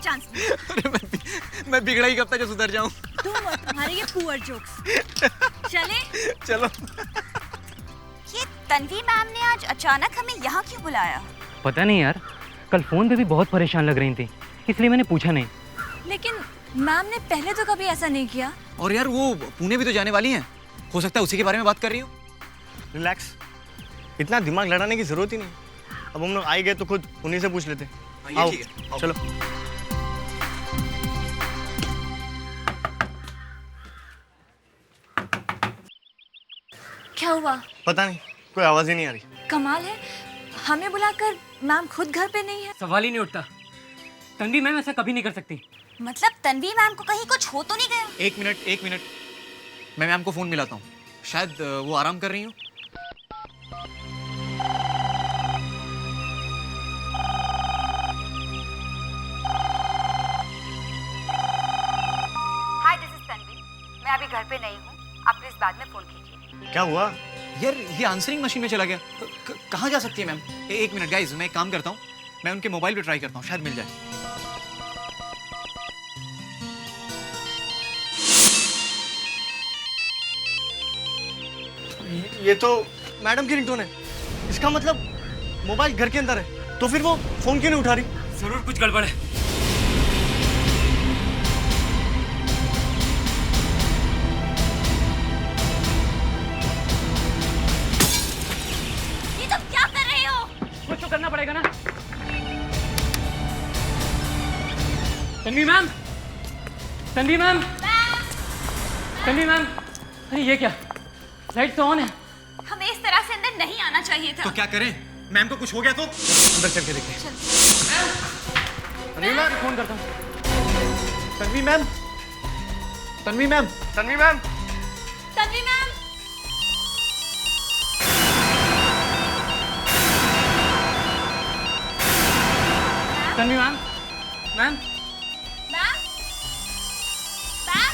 Chance नहीं। अरे मैं बिगड़ा ही कब तक सुधर जाऊं। तुम और तुम्हारे ये पुअर जोक्स। चले? चलो। ये तन्वी मैम ने आज अचानक हमें यहाँ क्यों बुलाया? पता नहीं यार, कल फोन पे भी बहुत परेशान लग रही थी, इसलिए मैंने पूछा नहीं। लेकिन मैम ने पहले तो कभी ऐसा नहीं किया। और यार वो पुणे भी तो जाने वाली हैं, हो सकता है उसी के बारे में बात कर रही हो। रिलैक्स, इतना दिमाग लड़ाने की जरूरत ही नहीं। अब हम लोग आ ही गए तो खुद उन्हीं से पूछ लेते। आओ, चलो। क्या हुआ? पता नहीं, कोई आवाज ही नहीं आ रही। कमाल है, हमें बुलाकर मैम खुद घर पे नहीं है। सवाल ही नहीं उठता। तन्वी मैम ऐसा कभी नहीं कर सकती। मतलब तन्वी मैम को कहीं कुछ हो तो नहीं गया? एक मिनट, मैं मैम को फोन मिलाता हूँ, शायद वो आराम कर रही हूँ। हाय, दिस इज तन्वी। मैं अभी घर पे नहीं हूँ, आप प्लीज बाद में फोन कीजिए। क्या हुआ? यार ये आंसरिंग मशीन में चला गया। कहाँ जा सकती है मैम? एक मिनट गाइज, मैं एक काम करता हूँ, मैं उनके मोबाइल पे ट्राई करता हूँ, शायद मिल जाए। ये तो मैडम की रिंगटोन है। इसका मतलब मोबाइल घर के अंदर है, तो फिर वो फोन क्यों नहीं उठा रही? जरूर कुछ गड़बड़ है। ये तुम क्या कर रहे हो? कुछ तो करना पड़ेगा ना। Tanvi ma'am, Tanvi ma'am, Tanvi ma'am, अरे ये क्या, लाइट तो ऑन है। हमें इस तरह से अंदर नहीं आना चाहिए था। तो क्या करें? मैम को कुछ हो गया तो? अंदर चल के देखते हैं। तन्वी मैम फोन करता हूँ। Tanvi ma'am, Tanvi ma'am, Tanvi ma'am. Tanvi ma'am, Tanvi ma'am, ma'am, ma'am, ma'am,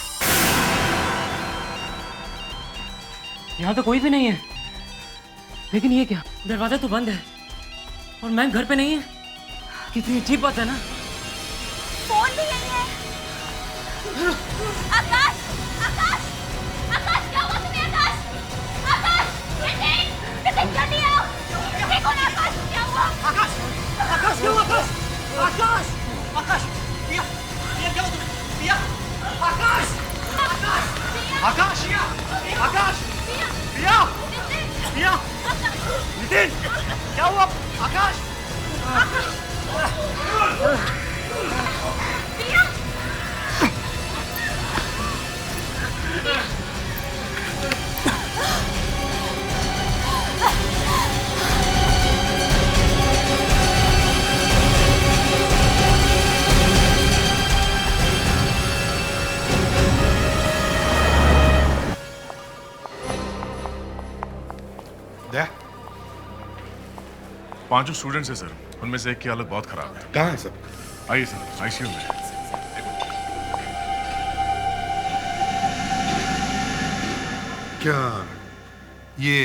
यहाँ तो कोई भी नहीं है। लेकिन ये क्या, दरवाजा तो बंद है और मैम घर पे नहीं है। कितनी अजीब बात है ना। फोन भी यही है। आकाश, आकाश, आकाश, क्या हुआ तुम्हें? आकाश, आकाश, नितिन, नितिन जल्दी आओ। देखो ना आकाश, क्या हुआ? आकाश, आकाश क्यों? आकाश, आकाश, आकाश, पिया, पिया क्या हुआ तुम्हें? पिया, आकाश, आकाश, आकाश, आकाश, पिया, पिया, नितिन, क्या हुआ? आकाश, पिया, दे। 5 स्टूडेंट्स हैं सर, उनमें से एक की हालत बहुत खराब है। कहाँ है सब? आइए सर, आईसीयू में। क्या ये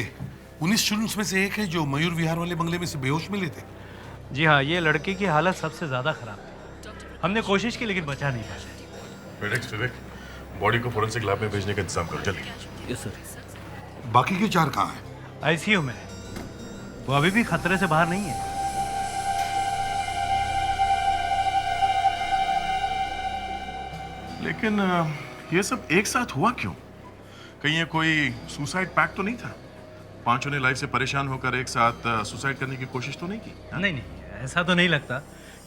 19 स्टूडेंट्स में से एक है जो मयूर विहार वाले बंगले में से बेहोश मिले थे? जी हाँ, ये लड़के की हालत सबसे ज्यादा खराब है। हमने कोशिश की लेकिन बचा नहीं पाया। विवेक, बॉडी को फोरेंसिक लैब में भेजने का इंतजाम करो जल्दी। Yes sir. बाकी के 4 कहाँ हैं? आईसीयू में है। वो अभी भी खतरे से बाहर नहीं है। लेकिन ये सब एक साथ हुआ क्यों? कहीं ये कोई सुसाइड पैक्ट तो नहीं था? 5 ने लाइफ से परेशान होकर एक साथ सुसाइड करने की कोशिश तो नहीं की? नहीं नहीं, ऐसा तो नहीं लगता,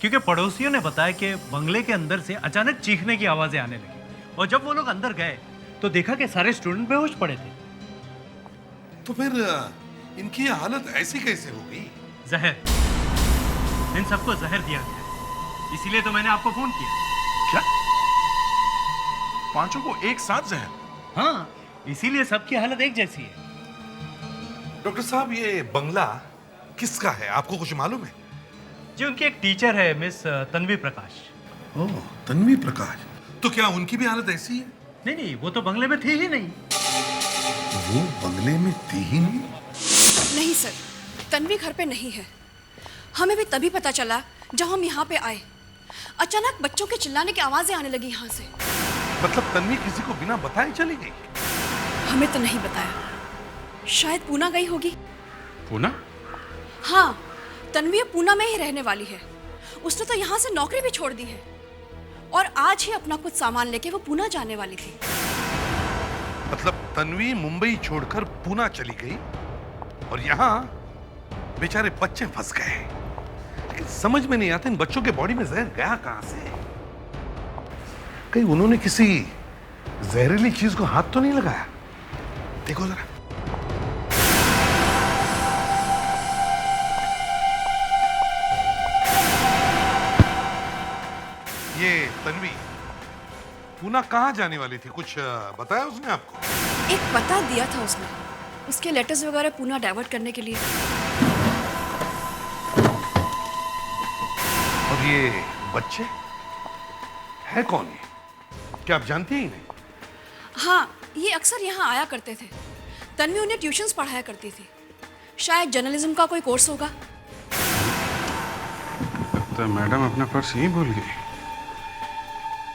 क्योंकि पड़ोसियों ने बताया कि बंगले के अंदर से अचानक चीखने की आवाजें आने लगी और जब वो लोग अंदर गए तो देखा कि सारे स्टूडेंट बेहोश पड़े थे। तो फिर इनकी ये हालत ऐसी कैसे हो गई? जहर, इन सबको जहर दिया गया, इसीलिए तो मैंने आपको फोन किया। क्या? 5 को एक साथ जहर? हाँ, इसीलिए सबकी हालत एक जैसी है। डॉक्टर साहब, ये बंगला किसका है, आपको कुछ मालूम है? जी, उनकी एक टीचर है, मिस तन्वी प्रकाश। ओह, तन्वी प्रकाश। तो क्या उनकी भी हालत ऐसी है? नहीं नहीं, वो तो बंगले में थी ही नहीं। वो बंगले में थी ही नहीं? नहीं सर, तन्वी घर पे नहीं है। हमें भी तभी पता चला जब हम यहाँ पे आए। अचानक बच्चों के चिल्लाने की आवाजें आने लगी यहाँ से। मतलब तन्वी किसी को बिना बताए चली गई? हमें तो नहीं बताया, शायद पूना गई होगी। पूना? हाँ, तन्वी पूना में ही रहने वाली है। उसने तो यहाँ से नौकरी भी छोड़ दी है और आज ही अपना कुछ सामान लेके वो पूना जाने वाली थी। मतलब तन्वी मुंबई छोड़कर पूना चली गई और यहाँ बेचारे बच्चे फंस गए। लेकिन समझ में नहीं आता इन बच्चों के बॉडी में जहर गया कहां से? कहीं उन्होंने किसी जहरीली चीज को हाथ तो नहीं लगाया? देखो जरा। ये तन्वी पूना कहाँ जाने वाली थी? कुछ बताया उसने आपको? एक पता दिया था उसने, उसके लेटर्स वगैरह पूना डाइवर्ट करने के लिए। और ये बच्चे है कौन? ये क्या आप जानती हैं इन्हें? हाँ, ये अक्सर यहाँ आया करते थे। तन्वी उन्हें ट्यूशंस पढ़ाया करती थी। शायद जर्नलिज्म का कोई कोर्स होगा। तो मैडम अपना पर्स यहीं भूल गई।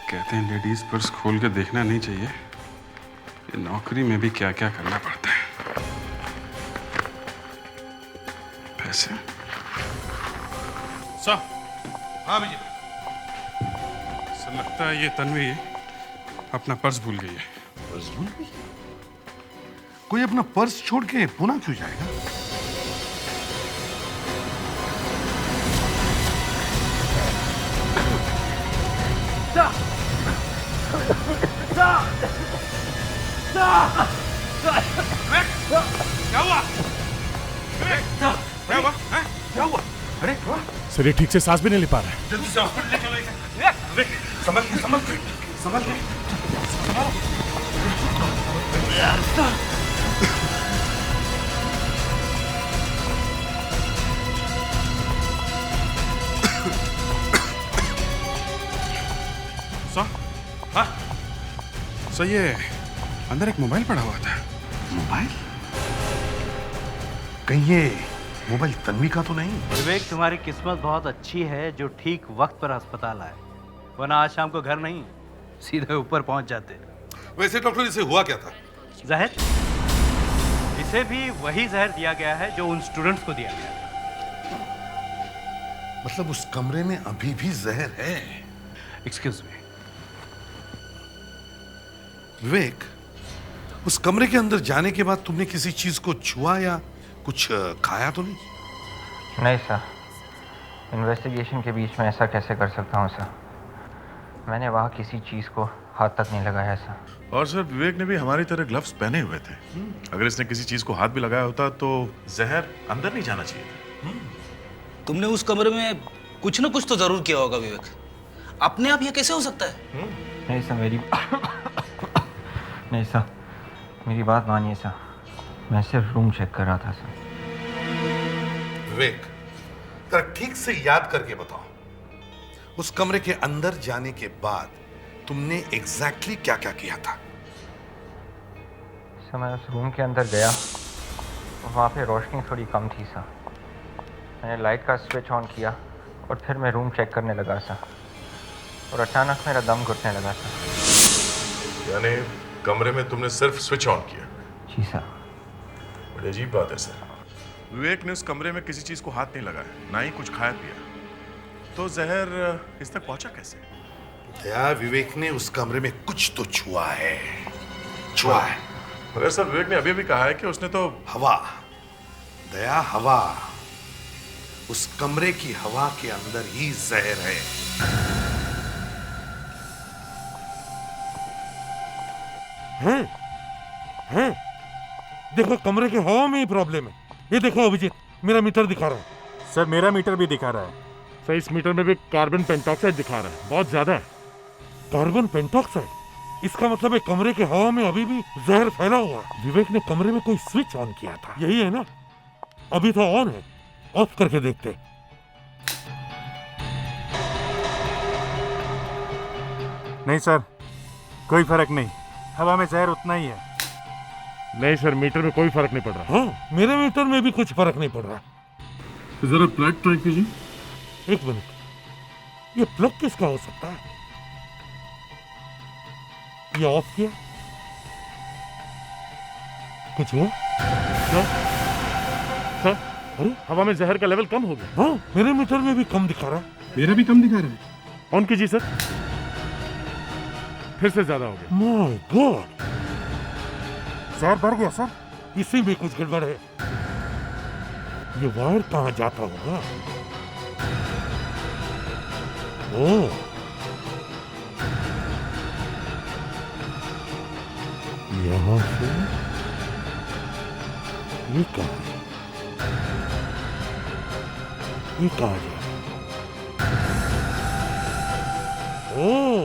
कहते हैं लेडीज पर्स खोल के देखना नहीं चाहिए। ये नौकरी में भी क्या क्या करना पड़ता है। पैसे सर। हाँ भैया। सर लगता है ये तन्वी अपना पर्स भूल गई है। पर्स भूल गई? कोई अपना पर्स छोड़ के पूना क्यों जाएगा? क्या हुआ? क्या हुआ? क्या हुआ? अरे सर ये ठीक से सांस भी नहीं ले पा रहा है। जल्दी से हॉस्पिटल ले चलो। संभल के संभल के संभल के। सर हाँ सर ये अंदर एक मोबाइल पड़ा हुआ था। मोबाइल? कहीं ये मोबाइल तन्वी का तो नहीं? विवेक, तुम्हारी किस्मत बहुत अच्छी है जो ठीक वक्त पर अस्पताल आए, वरना आज शाम को घर नहीं सीधे ऊपर पहुंच जाते। वैसे डॉक्टर इसे हुआ क्या था? जहर। इसे भी वही जहर दिया गया है जो उन स्टूडेंट्स को दिया गया था। मतलब उस कमरे में अभी भी जहर है? Excuse me. विवेक, उस कमरे के अंदर जाने के बाद तुमने किसी चीज को छुआ या कुछ खाया तो नहीं? नहीं सर, इन्वेस्टिगेशन के बीच में ऐसा कैसे कर सकता हूँ सर? मैंने वहाँ किसी चीज़ को हाथ तक नहीं लगाया सर। और सर विवेक ने भी हमारी तरह ग्लव्स पहने हुए थे। अगर इसने किसी चीज को हाथ भी लगाया होता तो जहर अंदर नहीं जाना चाहिए था। तुमने उस कमरे में कुछ ना कुछ तो जरूर किया होगा विवेक। अपने आप ये कैसे हो सकता है? नहीं सर, नहीं सर, मेरी बात मानिए सर। मैं सिर्फ रूम चेक कर रहा था सर। विवेक, जरा ठीक से याद करके बताओ, उस कमरे के अंदर जाने के बाद तुमने एग्जैक्टली क्या क्या किया था? सर मैं उस रूम के अंदर गया, वहाँ पे रोशनी थोड़ी कम थी सर। मैंने लाइट का स्विच ऑन किया और फिर मैं रूम चेक करने लगा सर, और अचानक मेरा दम घुटने लगा सर। यानी कमरे में तुमने सिर्फ स्विच ऑन किया? जी सर। बड़ी अजीब बात है सर। विवेक ने उस कमरे में किसी चीज को हाथ नहीं लगाया, ना ही कुछ खाया पिया, तो जहर इस तक पहुंचा कैसे? दया, विवेक ने उस कमरे में कुछ तो छुआ है, छुआ है। मगर सर विवेक ने अभी भी कहा है कि उसने तो हवा, दया हवा, उस कमरे की हवा के अंदर ही जहर है। हैं? देखो कमरे के हवा में ही प्रॉब्लम है। ये देखो अभिजीत, मेरा मीटर दिखा रहा है। सर मेरा मीटर भी दिखा रहा है। सर इस मीटर में भी कार्बन पेंटॉक्साइड दिखा रहा है, बहुत ज्यादा है। Carbon pentoxide? इसका मतलब है कमरे के हवा में अभी भी जहर फैला हुआ है। विवेक ने कमरे में कोई स्विच ऑन किया था, यही है ना? अभी तो ऑन है, ऑफ करके देखते। नहीं सर, कोई फर्क नहीं, हवा में जहर उतना ही है। नहीं सर, मीटर में कोई फर्क नहीं पड़ रहा। हाँ, मेरे मीटर में भी कुछ फर्क नहीं पड़ रहा। जरा प्लेट ट्राई कीजिए। एक मिनट। ये प्लग किसका हो सकता है? ये ऑफ किया? कुछ हुआ? क्या? हाँ? अरे हवा में जहर का लेवल कम हो गया। हाँ, मेरे मीटर में भी कम दिखा रहा है। मेरा भी कम दिखा रहा है। ऑन कीजिए सर। फिर से ज्यादा हो गया। माय गॉड, जहर बढ़ गया सर। इसी में कुछ गड़बड़ है। ये वायर कहाँ जाता होगा? ओह, यहाँ से ये कहाँ है? ये कहाँ गया? ओह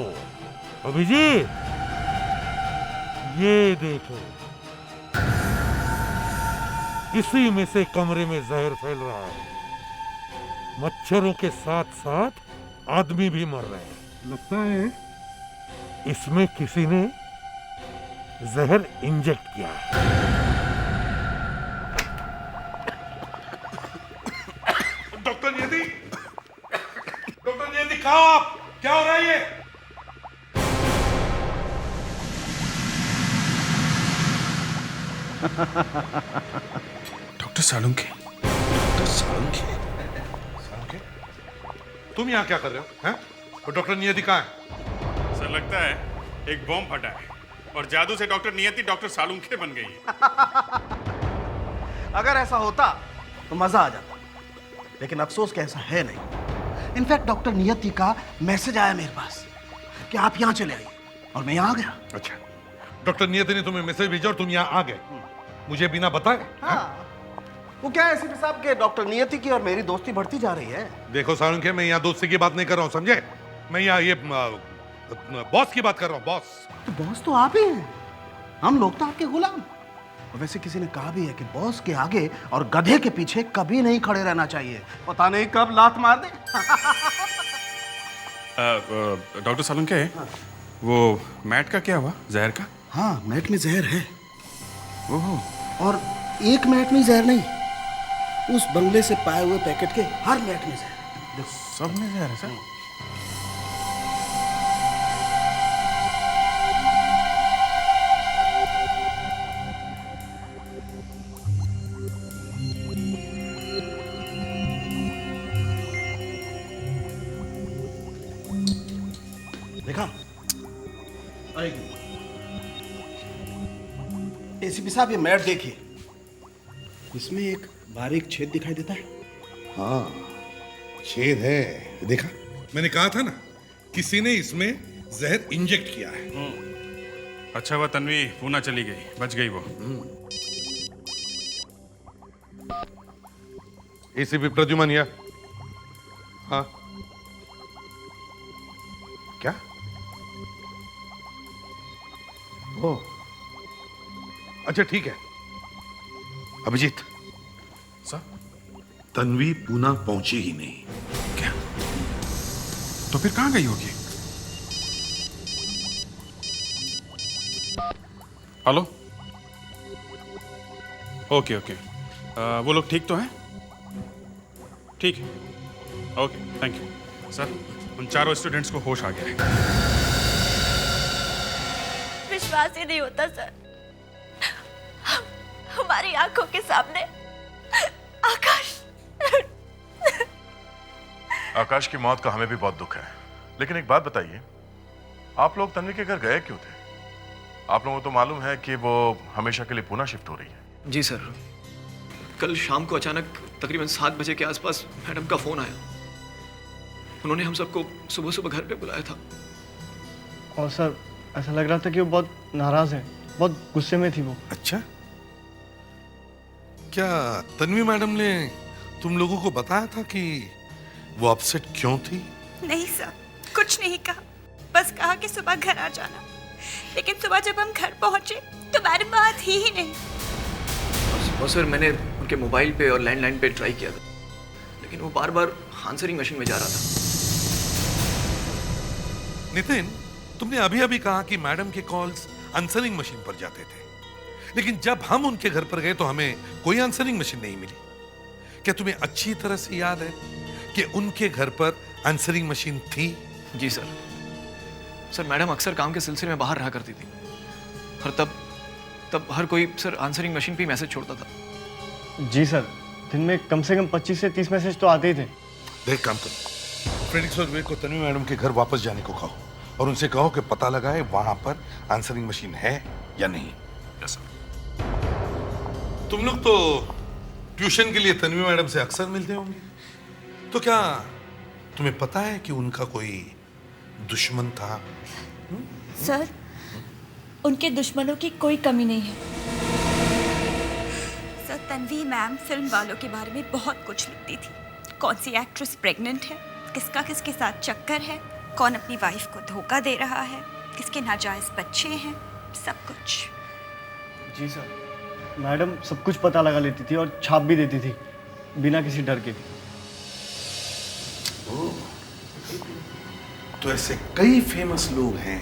अभिजीत, ये देखो, इसी में से कमरे में जहर फैल रहा है। मच्छरों के साथ साथ आदमी भी मर रहे हैं। लगता है इसमें किसी ने जहर इंजेक्ट किया है। डॉक्टर नियति, डॉक्टर नियति, कहाँ हो आप? क्या हो रहा है ये? डॉक्टर सालुंखे। डॉक्टर सालुंखे? सालुंखे? तुम यहाँ क्या कर रहे हो? हैं? और डॉक्टर नियति कहाँ है? सर लगता है एक बॉम्ब फटा है और जादू से डॉक्टर नियति डॉक्टर सालुंखे बन गई है। अगर ऐसा होता तो मजा आ जाता, लेकिन अफसोस कि ऐसा है नहीं। इनफैक्ट डॉक्टर नियति का मैसेज आया मेरे पास कि आप यहाँ चले आइए, और मैं यहाँ आ गया। अच्छा, डॉक्टर नियति ने तुम्हें मैसेज भेजा और तुम यहाँ आ गए मुझे बिना बताए? हाँ। वो क्या है एसीपी साहब के डॉक्टर नियति की और मेरी दोस्ती बढ़ती जा रही है। देखो सालुंखे, मैं यहाँ दोस्ती की बात नहीं कर रहा हूँ, समझे? मैं यहाँ ये बॉस की बात कर रहा हूँ, बॉस। तो बॉस तो आप ही हैं, हम लोग तो आपके गुलाम। और वैसे किसी ने कहा भी है कि बॉस के आगे और गधे के पीछे कभी नहीं खड़े रहना चाहिए, पता नहीं कब लात मार दे। डॉक्टर सालुंखे, वो मैट का क्या हुआ, जहर का? हाँ, मैट में जहर है। ओहो। और एक मैट में जहर नहीं, उस बंगले से पाए हुए पैकेट के हर मैट में जहर। सब में जहर है सर? देखा? एसीपी साहब, ये मैट देखिए, इसमें एक बारीक छेद दिखाई देता है। हाँ, छेद है, देखा? मैंने कहा था ना, किसी ने इसमें जहर इंजेक्ट किया है। अच्छा हुआ तन्वी पूना चली गई, बच गई वो। एसीपी प्रद्युमन या? हाँ, क्या? ओ, अच्छा ठीक है। अभिजीत सर, तन्वी पूना पहुंची ही नहीं। क्या? तो फिर कहां गई होगी? हेलो? ओके ओके, वो लोग ठीक तो हैं? ठीक है, ओके, थैंक यू। सर, उन चारों स्टूडेंट्स को होश आ गया है। विश्वास ही नहीं होता सर, हमारी आंखों के सामने आकाश। आकाश की मौत का हमें भी बहुत दुख है, लेकिन एक बात बताइए, आप लोग तन्वी के घर गए क्यों थे? आप लोगों को तो मालूम है कि वो हमेशा के लिए पुणे शिफ्ट हो रही है। जी सर, कल शाम को अचानक तकरीबन 7 बजे के आसपास मैडम का फोन आया। उन्होंने हम सबको सुबह सुबह घर पे बुलाया था। और सर, ऐसा लग रहा था कि वो बहुत नाराज है, बहुत गुस्से में थी वो। अच्छा, क्या तन्वी मैडम ने तुम लोगों को बताया था कि वो अपसेट क्यों थी? नहीं सर, कुछ नहीं कहा, बस कहा कि सुबह घर आ जाना। लेकिन सुबह जब हम घर पहुंचे तो मैडम वहां थी ही नहीं। और सर, मैंने उनके मोबाइल पे और लैंडलाइन पे ट्राई किया था, लेकिन वो बार बार आंसरिंग मशीन में जा रहा था। नितिन, तुमने अभी अभी कहा कि मैडम के कॉल्स आंसरिंग मशीन पर जाते थे, लेकिन जब हम उनके घर पर गए तो हमें कोई आंसरिंग मशीन नहीं मिली। क्या तुम्हें अच्छी तरह से याद है कि उनके घर पर आंसरिंग मशीन थी? जी सर। सर मैडम अक्सर काम के सिलसिले में बाहर रहा करती थी और तब हर कोई सर आंसरिंग मशीन पे मैसेज छोड़ता था। जी सर, दिन में कम से कम 25 से 30 मैसेज तो आते ही थे। देख काम करो, फ्रेडिक्स और विवेक को तन्वी मैडम के घर वापस जाने को कहो और उनसे कहो कि पता लगाए वहां पर आंसरिंग मशीन है या नहीं। Yes sir. तुम लोग तो ट्यूशन के लिए तन्वी मैडम से अक्सर मिलते होंगे, तो क्या तुम्हें पता है कि उनका कोई दुश्मन था? सर, उनके दुश्मनों की कोई कमी नहीं है। सर, तन्वी मैम फिल्म वालों के बारे में बहुत कुछ लिखती थी। कौन सी एक्ट्रेस प्रेग्नेंट है, किसका किसके साथ चक्कर है, कौन अपनी वाइफ को धोखा दे रहा है, किसके नाजायज बच्चे हैं, सब कुछ। जी सर, मैडम सब कुछ पता लगा लेती थी और छाप भी देती थी बिना किसी डर के। तो ऐसे कई फेमस लोग हैं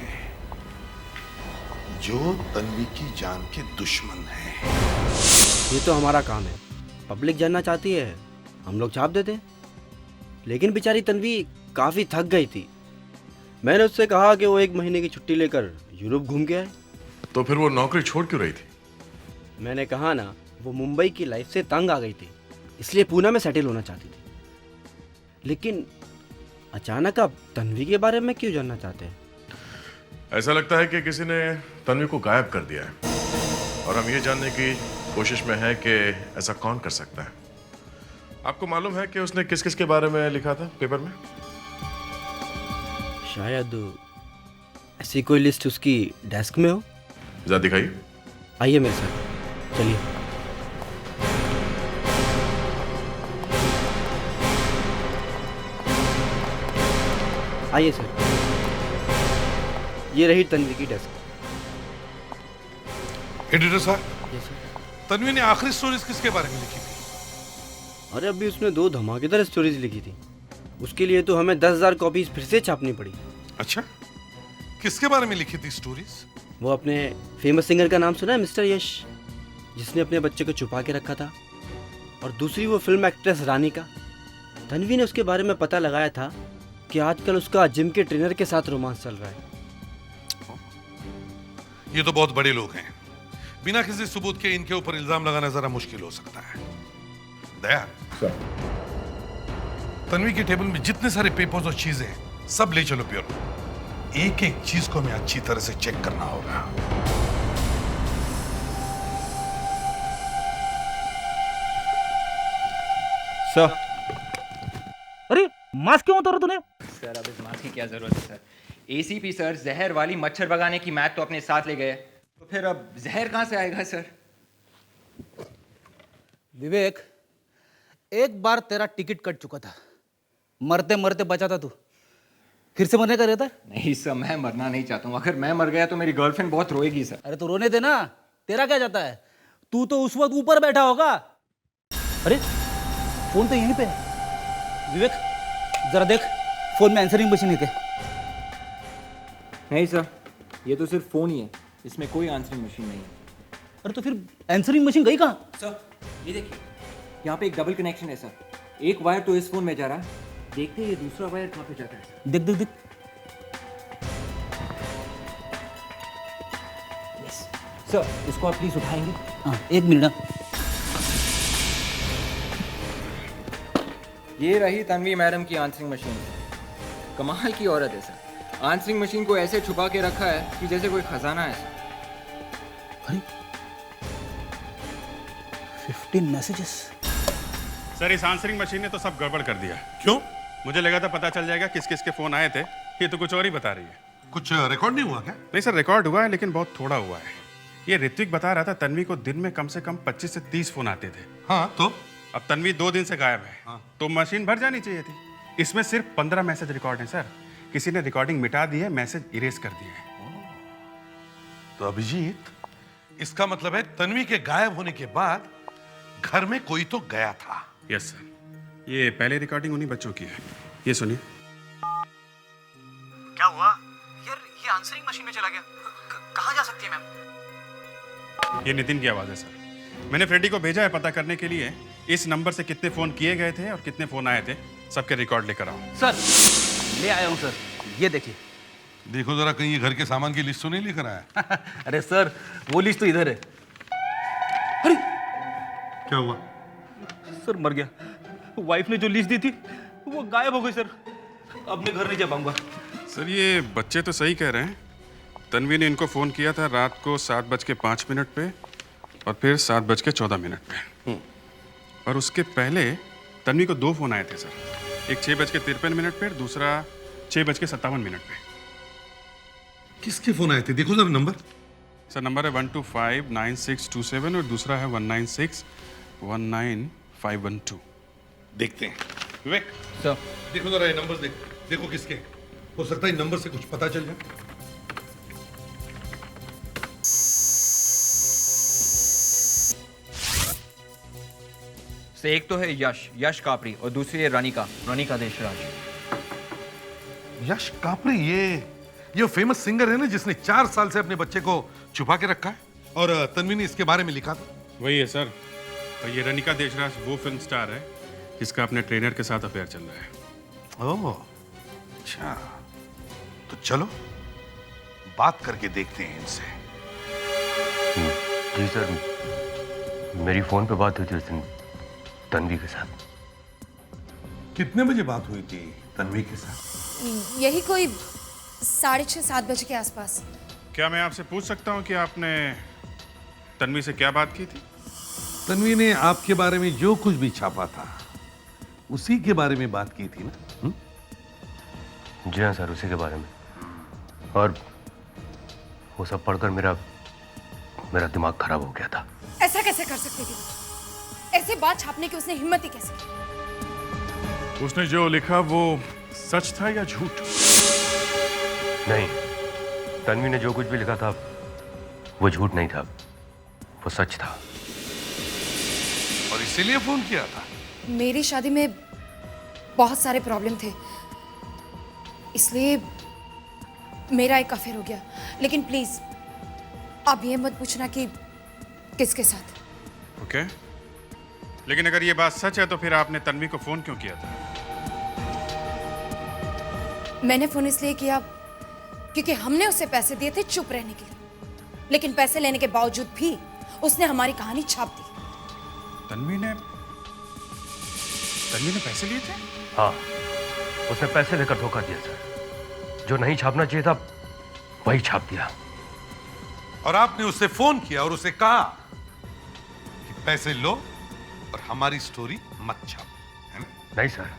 जो तन्वी की जान के दुश्मन हैं। ये तो हमारा काम है, पब्लिक जानना चाहती है, हम लोग छाप देते हैं। लेकिन बेचारी तन्वी काफ़ी थक गई थी। मैंने उससे कहा कि वो 1 महीने की छुट्टी लेकर यूरोप घूम के आए। तो फिर वो नौकरी छोड़ क्यों रही थी? मैंने कहा ना, वो मुंबई की लाइफ से तंग आ गई थी, इसलिए पूना में सेटल होना चाहती थी। लेकिन अचानक आप तन्वी के बारे में क्यों जानना चाहते हैं? ऐसा लगता है कि किसी ने तन्वी को गायब कर दिया है और हम ये जानने की कोशिश में हैं कि ऐसा कौन कर सकता है। आपको मालूम है कि उसने किस किस के बारे में लिखा था पेपर में? शायद ऐसी कोई लिस्ट उसकी डेस्क में हो। जरा दिखाइए। आइए मेरे साथ, चलिए। आइए सर, ये रही तन्वी की डेस्क। एडिटर साहब, तन्वी ने आखिरी स्टोरीज किसके बारे में लिखी थी? अरे अभी उसने 2 धमाकेदार स्टोरीज लिखी थी, उसके लिए तो हमें 10,000 कॉपीज फिर से छापनी पड़ी। अच्छा, किसके बारे में लिखी थी स्टोरीज? वो अपने फेमस सिंगर का नाम सुना है, मिस्टर यश, जिसने अपने बच्चे को छुपा के रखा था। और दूसरी वो फिल्म एक्ट्रेस रानी का। तन्वी ने उसके बारे में पता लगाया था कि आजकल उसका जिम के ट्रेनर के साथ रोमांस चल रहा है। ये तो बहुत बड़े लोग हैं, बिना किसी सबूत के इनके ऊपर इल्जाम लगाना जरा मुश्किल हो सकता है। दया, तन्वी के टेबल में जितने सारे पेपर्स और चीजें सब ले चलो ब्यूरो। एक एक चीज को हमें अच्छी तरह से चेक करना होगा। सर, अरे मास्क क्यों उतारा तूने? सर, अब इस मास्क की क्या जरूरत है सर? एसीपी सर जहर वाली मच्छर भगाने की मैट तो अपने साथ ले गए, तो फिर अब जहर कहां से आएगा सर? विवेक, एक बार तेरा टिकट कट चुका था, मरते मरते बचा था तू, फिर से मरने का रहता है? नहीं सर, मैं मरना नहीं चाहता हूँ। अगर मैं मर गया तो मेरी गर्लफ्रेंड बहुत रोएगी सर। अरे तो रोने दे ना, तेरा क्या जाता है? तू तो उस वक्त ऊपर बैठा होगा। अरे फोन तो यहीं पे है। विवेक, जरा देख फोन में आंसरिंग मशीन है क्या? नहीं सर, ये तो सिर्फ फोन ही है, इसमें कोई आंसरिंग मशीन नहीं है। अरे तो फिर आंसरिंग मशीन गई कहाँ? सर ये देखिए, यहाँ पे एक डबल कनेक्शन है सर। एक वायर तो इस फोन में जा रहा है, देखते हैं ये दूसरा वायर कहाँ पे जाता है सर। देख देख देख। यस सर, इसको आप प्लीज उठाएंगे? हाँ, 1 मिनट। ये रही तन्वी मैडम की आंसरिंग मशीन। कमाल की औरत है सर, आंसरिंग मशीन को ऐसे छुपा के रखा है कि जैसे कोई खजाना है सर। अरे 15 मैसेजेस। सर, इस आंसरिंग मशीन ने तो सब गड़बड़ कर दिया। क्यों? मुझे लगा था पता चल जाएगा किस किस के फोन आए थे, ये तो कुछ और ही बता रही है। कुछ रिकॉर्ड नहीं हुआ क्या? नहीं सर, रिकॉर्ड हुआ है लेकिन बहुत थोड़ा हुआ है। ये ऋत्विक बता रहा था तन्वी को दिन में कम से कम 25 से 30 फोन आते थे। हाँ तो? अब तन्वी 2 दिन से गायब है। हाँ। तो मशीन भर जानी चाहिए थी। इसमें सिर्फ 15 मैसेज रिकॉर्ड हैं सर। किसी ने रिकॉर्डिंग मिटा दी है, मैसेज इरेज कर दिए हैं। तो अभिजीत, इसका मतलब है तन्वी के गायब होने के बाद घर में कोई तो गया था। यस सर, ये पहले रिकॉर्डिंग उन्हीं बच्चों की है। ये सुनिए। क्या हुआ यार? ये आंसरिंग मशीन में चला गया, कहाँ जा सकती है मैम? ये नितिन की आवाज है सर। मैंने फ्रेडी को भेजा है पता करने के लिए इस नंबर से कितने फोन किए गए थे और कितने फोन आए थे। सबके रिकॉर्ड लेकर आओ। सर ले आया हूँ सर, ये देखिए। देखो जरा कहीं ये घर के सामान की लिस्ट तो नहीं लेकर आया। अरे सर वो लिस्ट तो इधर है। अरे क्या हुआ? सर मर गया। वाइफ ने जो लिस्ट दी थी वो गायब हो गई सर। अब मैं घर नहीं जा पाऊंगा। सर ये बच्चे तो सही कह रहे हैं। तन्वी ने इनको फ़ोन किया था रात को 7:05 पे और फिर 7:14 पे। और उसके पहले तन्वी को 2 फ़ोन आए थे सर, एक 6:53 पे, दूसरा 6:57 पे। किसके फोन आए थे? देखो जरा नंबर। सर नंबर है 1259627 और दूसरा है 196195112। देखते हैं। विवेक सर देखो जरा ये नंबर्स देखो किसके हैं। हो सकता है इन नंबर से कुछ पता चल जाए। से एक तो है यश कापरी और दूसरी है रानिका देशराज। यश कापरी ये फेमस सिंगर है ना जिसने 4 साल से अपने बच्चे को छुपा के रखा है, और तन्वी ने इसके बारे में लिखा था। वही है सर। और ये रानिका देशराज वो फिल्म स्टार है जिसका अपने ट्रेनर के साथ अफेयर चल रहा है। ओह अच्छा, तो चलो बात करके देखते हैं इनसे। जी सर, मेरी फोन पे बात हुई थी उस दिन तन्वी के साथ। कितने बजे बात हुई थी तन्वी के साथ? यही कोई 6:30-7 बजे के आसपास। क्या मैं आपसे पूछ सकता हूँ कि आपने तन्वी से क्या बात की थी? तन्वी ने आपके बारे में जो कुछ भी छापा था उसी के बारे में बात की थी ना? जी हाँ सर, उसी के बारे में। और वो सब पढ़कर मेरा दिमाग खराब हो गया था। ऐसा कैसे कर सकती थी? ऐसे बात छापने की उसने हिम्मत ही कैसे की? उसने जो लिखा वो सच था या झूठ? नहीं, तन्वी ने जो कुछ भी लिखा था वो झूठ नहीं था, वो सच था। और इसीलिए फोन किया था? मेरी शादी में बहुत सारे प्रॉब्लम थे, इसलिए मेरा एक अफेयर हो गया। लेकिन प्लीज अब ये मत पूछना कि किसके साथ। ओके, लेकिन अगर ये बात सच है तो फिर आपने तन्वी को फोन क्यों किया था? मैंने फोन इसलिए किया क्योंकि हमने उसे पैसे दिए थे चुप रहने के लिए, लेकिन पैसे लेने के बावजूद भी उसने हमारी कहानी छाप दी। तन्वी ने पैसे लिए थे? हाँ, उसने पैसे लेकर धोखा दिया सर। जो नहीं छापना चाहिए था वही छाप दिया। और आपने उससे फोन किया और उसे कहा कि पैसे लो और हमारी स्टोरी मत छापो, है ना? नहीं सर,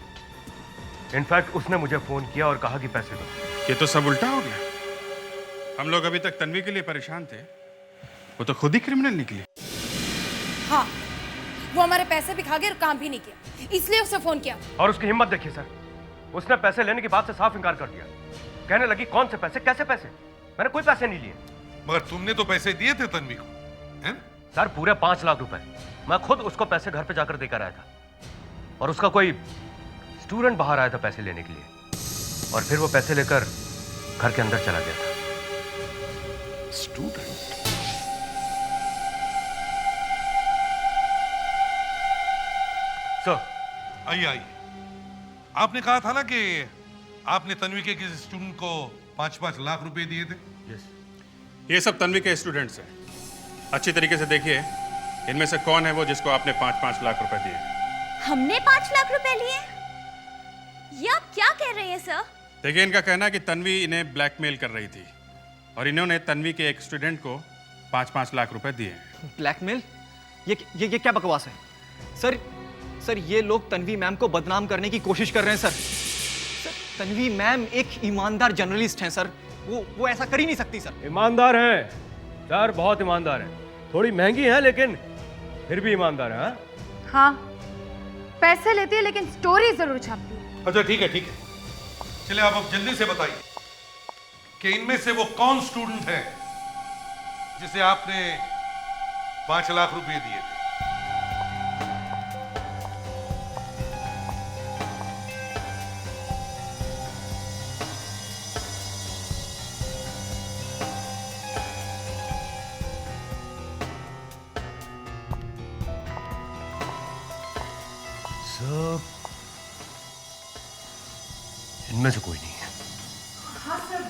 इनफैक्ट उसने मुझे फोन किया और कहा कि पैसे दो। ये तो सब उल्टा हो गया। हम लोग अभी तक तन्वी के लिए परेशान थे, वो तो खुद ही क्रिमिनल निकली। हाँ, वो हमारे पैसे भी खा गया और काम भी नहीं किया, इसलिए उसे फोन किया। और उसकी हिम्मत देखिए सर, उसने पैसे लेने की बात से साफ इनकार कर दिया। कहने लगी कौन से पैसे, कैसे पैसे? मैंने कोई पैसे नहीं लिए। मगर तुमने तो पैसे दिए थे तन्वी को, है ना? सर पूरे 5 लाख रुपए मैं खुद उसको पैसे घर पे जाकर देकर आया था, और उसका कोई स्टूडेंट बाहर आया था पैसे लेने के लिए, और फिर वो पैसे लेकर घर के अंदर चला गया था। स्टूडेंट? सर आइए। आपने कहा था ना कि आपने तन्वी के किसी स्टूडेंट को 5-5 लाख रुपए दिए थे। ये सब तन्वी के स्टूडेंट्स हैं। अच्छी तरीके से देखिए इनमें से कौन है वो जिसको आपने 5-5 लाख रुपए दिए। हमने 5 लाख रुपए लिए? ये आप क्या कह रहे हैं सर? देखिए, इनका कहना है कि तन्वी इन्हें ब्लैकमेल कर रही थी और इन्होंने तन्वी के एक स्टूडेंट को 5-5 लाख रुपए दिए। ब्लैकमेल? ये क्या बकवास है? सर ये लोग तन्वी मैम को बदनाम करने की कोशिश कर रहे हैं सर। तन्वी मैम एक ईमानदार जर्नलिस्ट हैं सर, वो ऐसा कर ही नहीं सकती सर। ईमानदार है सर, बहुत ईमानदार है। थोड़ी महंगी है लेकिन फिर भी ईमानदार है। हाँ, पैसे लेती है लेकिन स्टोरी जरूर छापती है। अच्छा ठीक है। चलिए आप अब जल्दी से बताइए कि इनमें से वो कौन स्टूडेंट है जिसे आपने 5 लाख रुपए दिए थे। ढूंढने से कोई नहीं है। हाँ सर,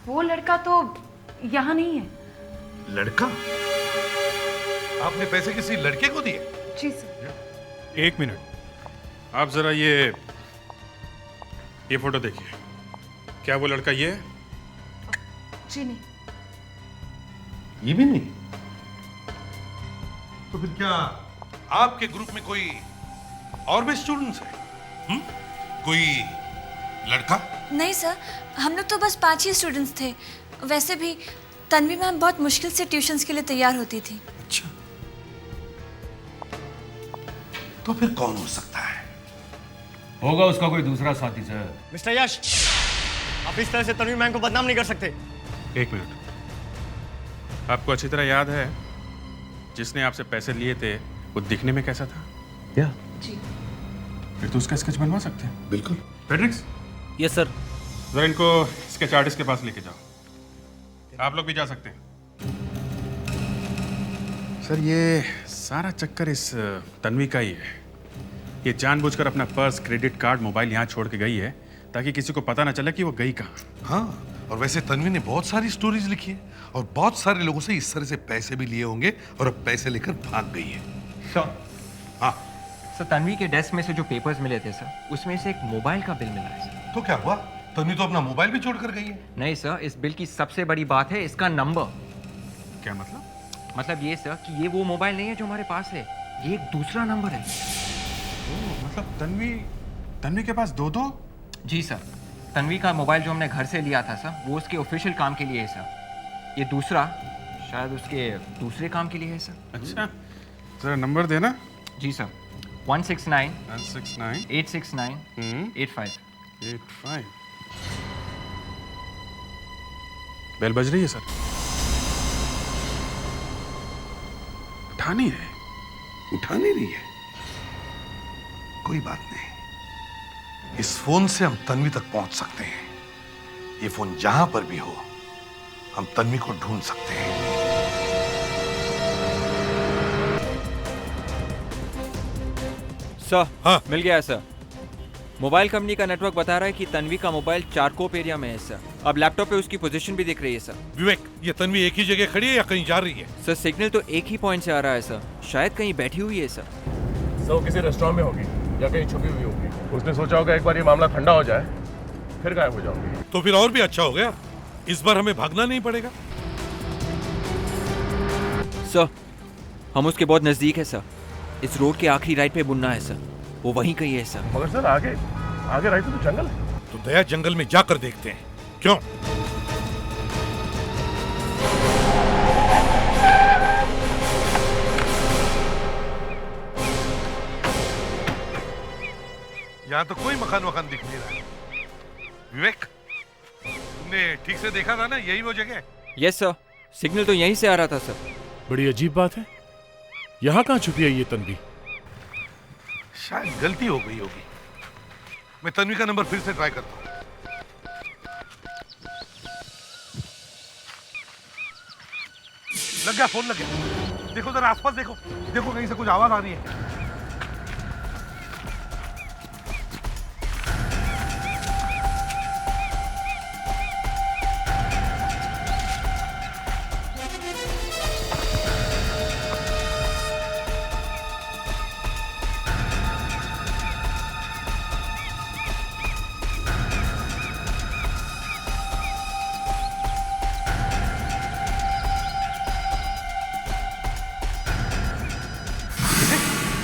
वो लड़का तो यहाँ नहीं है। लड़का? आपने पैसे किसी लड़के को दिए? जी सर। एक मिनट, आप जरा ये फोटो देखिए। क्या वो लड़का ये है? जी नहीं। ये भी नहीं? तो फिर क्या आपके ग्रुप में कोई और भी स्टूडेंट्स हैं? कोई लड़का? नहीं सर, हम लोग तो बस 5 ही स्टूडेंट्स थे। वैसे भी तन्वी मैम बहुत मुश्किल से ट्यूशन्स के लिए तैयार होती थी। अच्छा, तो फिर कौन हो सकता है? होगा उसका कोई दूसरा साथी सर। मिस्टर यश, आप इस तरह से तन्वी मैम को बदनाम नहीं कर सकते। एक मिनट, आपको अच्छी तरह याद है जिसने आपसे पैसे लिए थे वो दिखने में कैसा था? या जी। फिर तो उसका स्केच बनवा सकते हैं। बिल्कुल। फेड्रिक्स, यस सर। जरा इनको स्केच आर्टिस्ट के पास लेके जाओ। आप लोग भी जा सकते हैं। सर, ये सारा चक्कर इस तन्वी का ही है। ये जानबूझकर अपना पर्स, क्रेडिट कार्ड, मोबाइल यहाँ छोड़ के गई है ताकि किसी को पता ना चले कि वो गई कहाँ। हाँ, और वैसे तन्वी ने बहुत सारी स्टोरीज लिखी है और बहुत सारे लोगों से इस तरह से पैसे भी लिए होंगे और अब पैसे लेकर भाग गई है। सर, हाँ सर, तन्वी के डेस्क में से जो पेपर्स मिले थे सर, उसमें से एक मोबाइल का बिल मिला है सर। तो क्या हुआ? तन्वी तो अपना मोबाइल भी छोड़ कर गई है। नहीं सर, इस बिल की सबसे बड़ी बात है इसका नंबर। क्या मतलब? मतलब ये सर कि ये वो मोबाइल नहीं है जो हमारे पास है, ये एक दूसरा नंबर है। मतलब तन्वी के पास दो? जी सर, तन्वी का मोबाइल जो हमने घर से लिया था सर, वो उसके ऑफिशियल काम के लिए है सर। ये दूसरा शायद उसके दूसरे काम के लिए है सर। अच्छा, जरा नंबर देना। जी सर, 169 869 85। बेल बज रही है सर। उठा नहीं रहे। उठा नहीं रही है? कोई बात नहीं, इस फोन से हम तन्वी तक पहुंच सकते हैं। ये फोन जहां पर भी हो, हम तन्वी को ढूंढ सकते हैं। सर, हाँ, मिल गया है सर। मोबाइल कंपनी का नेटवर्क बता रहा है कि तन्वी का मोबाइल चारकोप एरिया में है सर। अब लैपटॉप पे उसकी पोजीशन भी दिख रही है सर। विवेक, ये तन्वी एक ही जगह खड़ी है या कहीं जा रही है? सर, सिग्नल तो एक ही पॉइंट से आ रहा है सर, शायद कहीं बैठी हुई है सर। सर, वो किसी रेस्टोरेंट में होगी या कहीं छुपी हुई होगी। उसने सोचा होगा एक बार ये मामला ठंडा हो जाए फिर गायब हो जाऊंगी। तो फिर और भी अच्छा हो गया, इस बार हमें भागना नहीं पड़ेगा। सर, हम उसके बहुत नजदीक है सर। इस रोड के आखिरी राइट पे बुनना है सर, वो वहीं कहीं है सर। मगर सर, आगे राइट तो जंगल है। तो दया जंगल में जाकर देखते हैं। क्यों? यहाँ तो कोई मकान दिख नहीं रहा है। विवेक, तुमने ठीक से देखा था ना, यही वो जगह? यस सर, सिग्नल तो यहीं से आ रहा था सर। बड़ी अजीब बात है, यहाँ कहाँ छुपी है ये तन्वी? शायद गलती हो गई होगी। मैं तन्वी का नंबर फिर से ट्राई करता हूँ। लग गया, फोन लग गया। देखो जरा आसपास, देखो कहीं से कुछ आवाज आ रही है।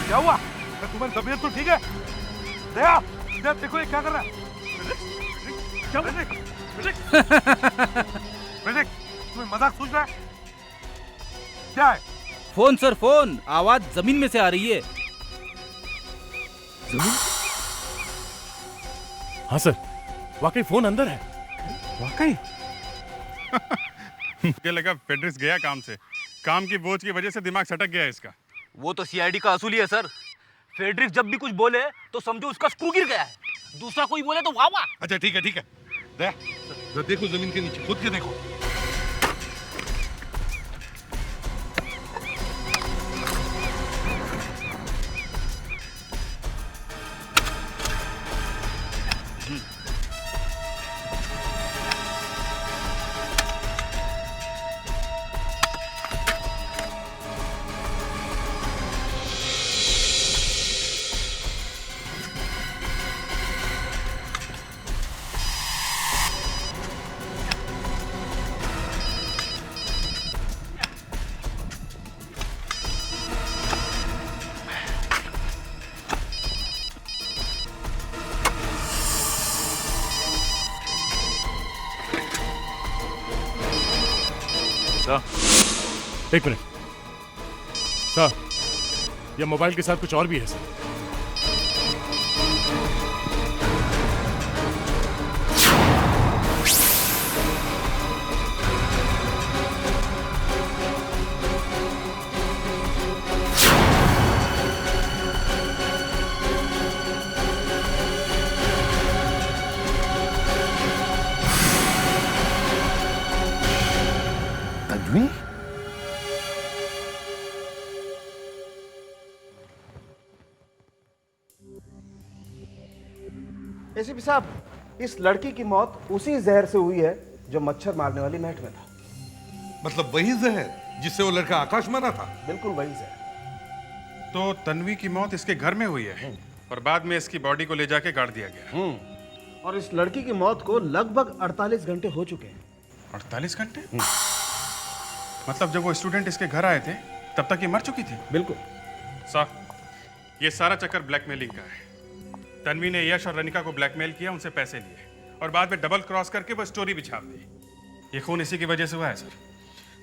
क्या हुआ? तुम्हारी तबीयत तो ठीक है? दया, देखो ये क्या कर रहा है? तुम्हें मजाक सूझ रहा है? क्या है? Phone sir, phone. आवाज जमीन में से आ रही है। जमीन? हाँ सर, वाकई फोन अंदर है। वाकई? मुझे लगा फेड्रिक्स गया काम से। काम की बोझ की वजह से दिमाग सटक गया इसका। वो तो सीआईडी का असूली है सर। फेड्रिक्स जब भी कुछ बोले तो समझो उसका स्क्रू गिर गया है, दूसरा कोई बोले तो वाह वाह। अच्छा ठीक है दया, देखो जमीन के नीचे, खुद के देखो। सर एक मिनट सर, ये मोबाइल के साथ कुछ और भी है सर। तन्वी? एसीपी साहब, इस लड़की की मौत उसी जहर से हुई है जो मच्छर मारने वाली नेट में था। मतलब वही जहर जिससे वो लड़का आकाश मरा था? बिल्कुल वही जहर। तो तन्वी की मौत इसके घर में हुई है और बाद में इसकी बॉडी को ले जाके गाड़ दिया गया। और इस लड़की की मौत को लगभग 48 घंटे हो चुके हैं। 48 घंटे? मतलब जब वो स्टूडेंट इसके घर आए थे तब तक ये मर चुकी थी? बिल्कुल सर, ये सारा चक्कर ब्लैकमेलिंग का है। तन्वी ने यश और रनिका को ब्लैकमेल किया, उनसे पैसे लिए और बाद में डबल क्रॉस करके वो स्टोरी भी छाप दी। ये खून इसी की वजह से हुआ है सर।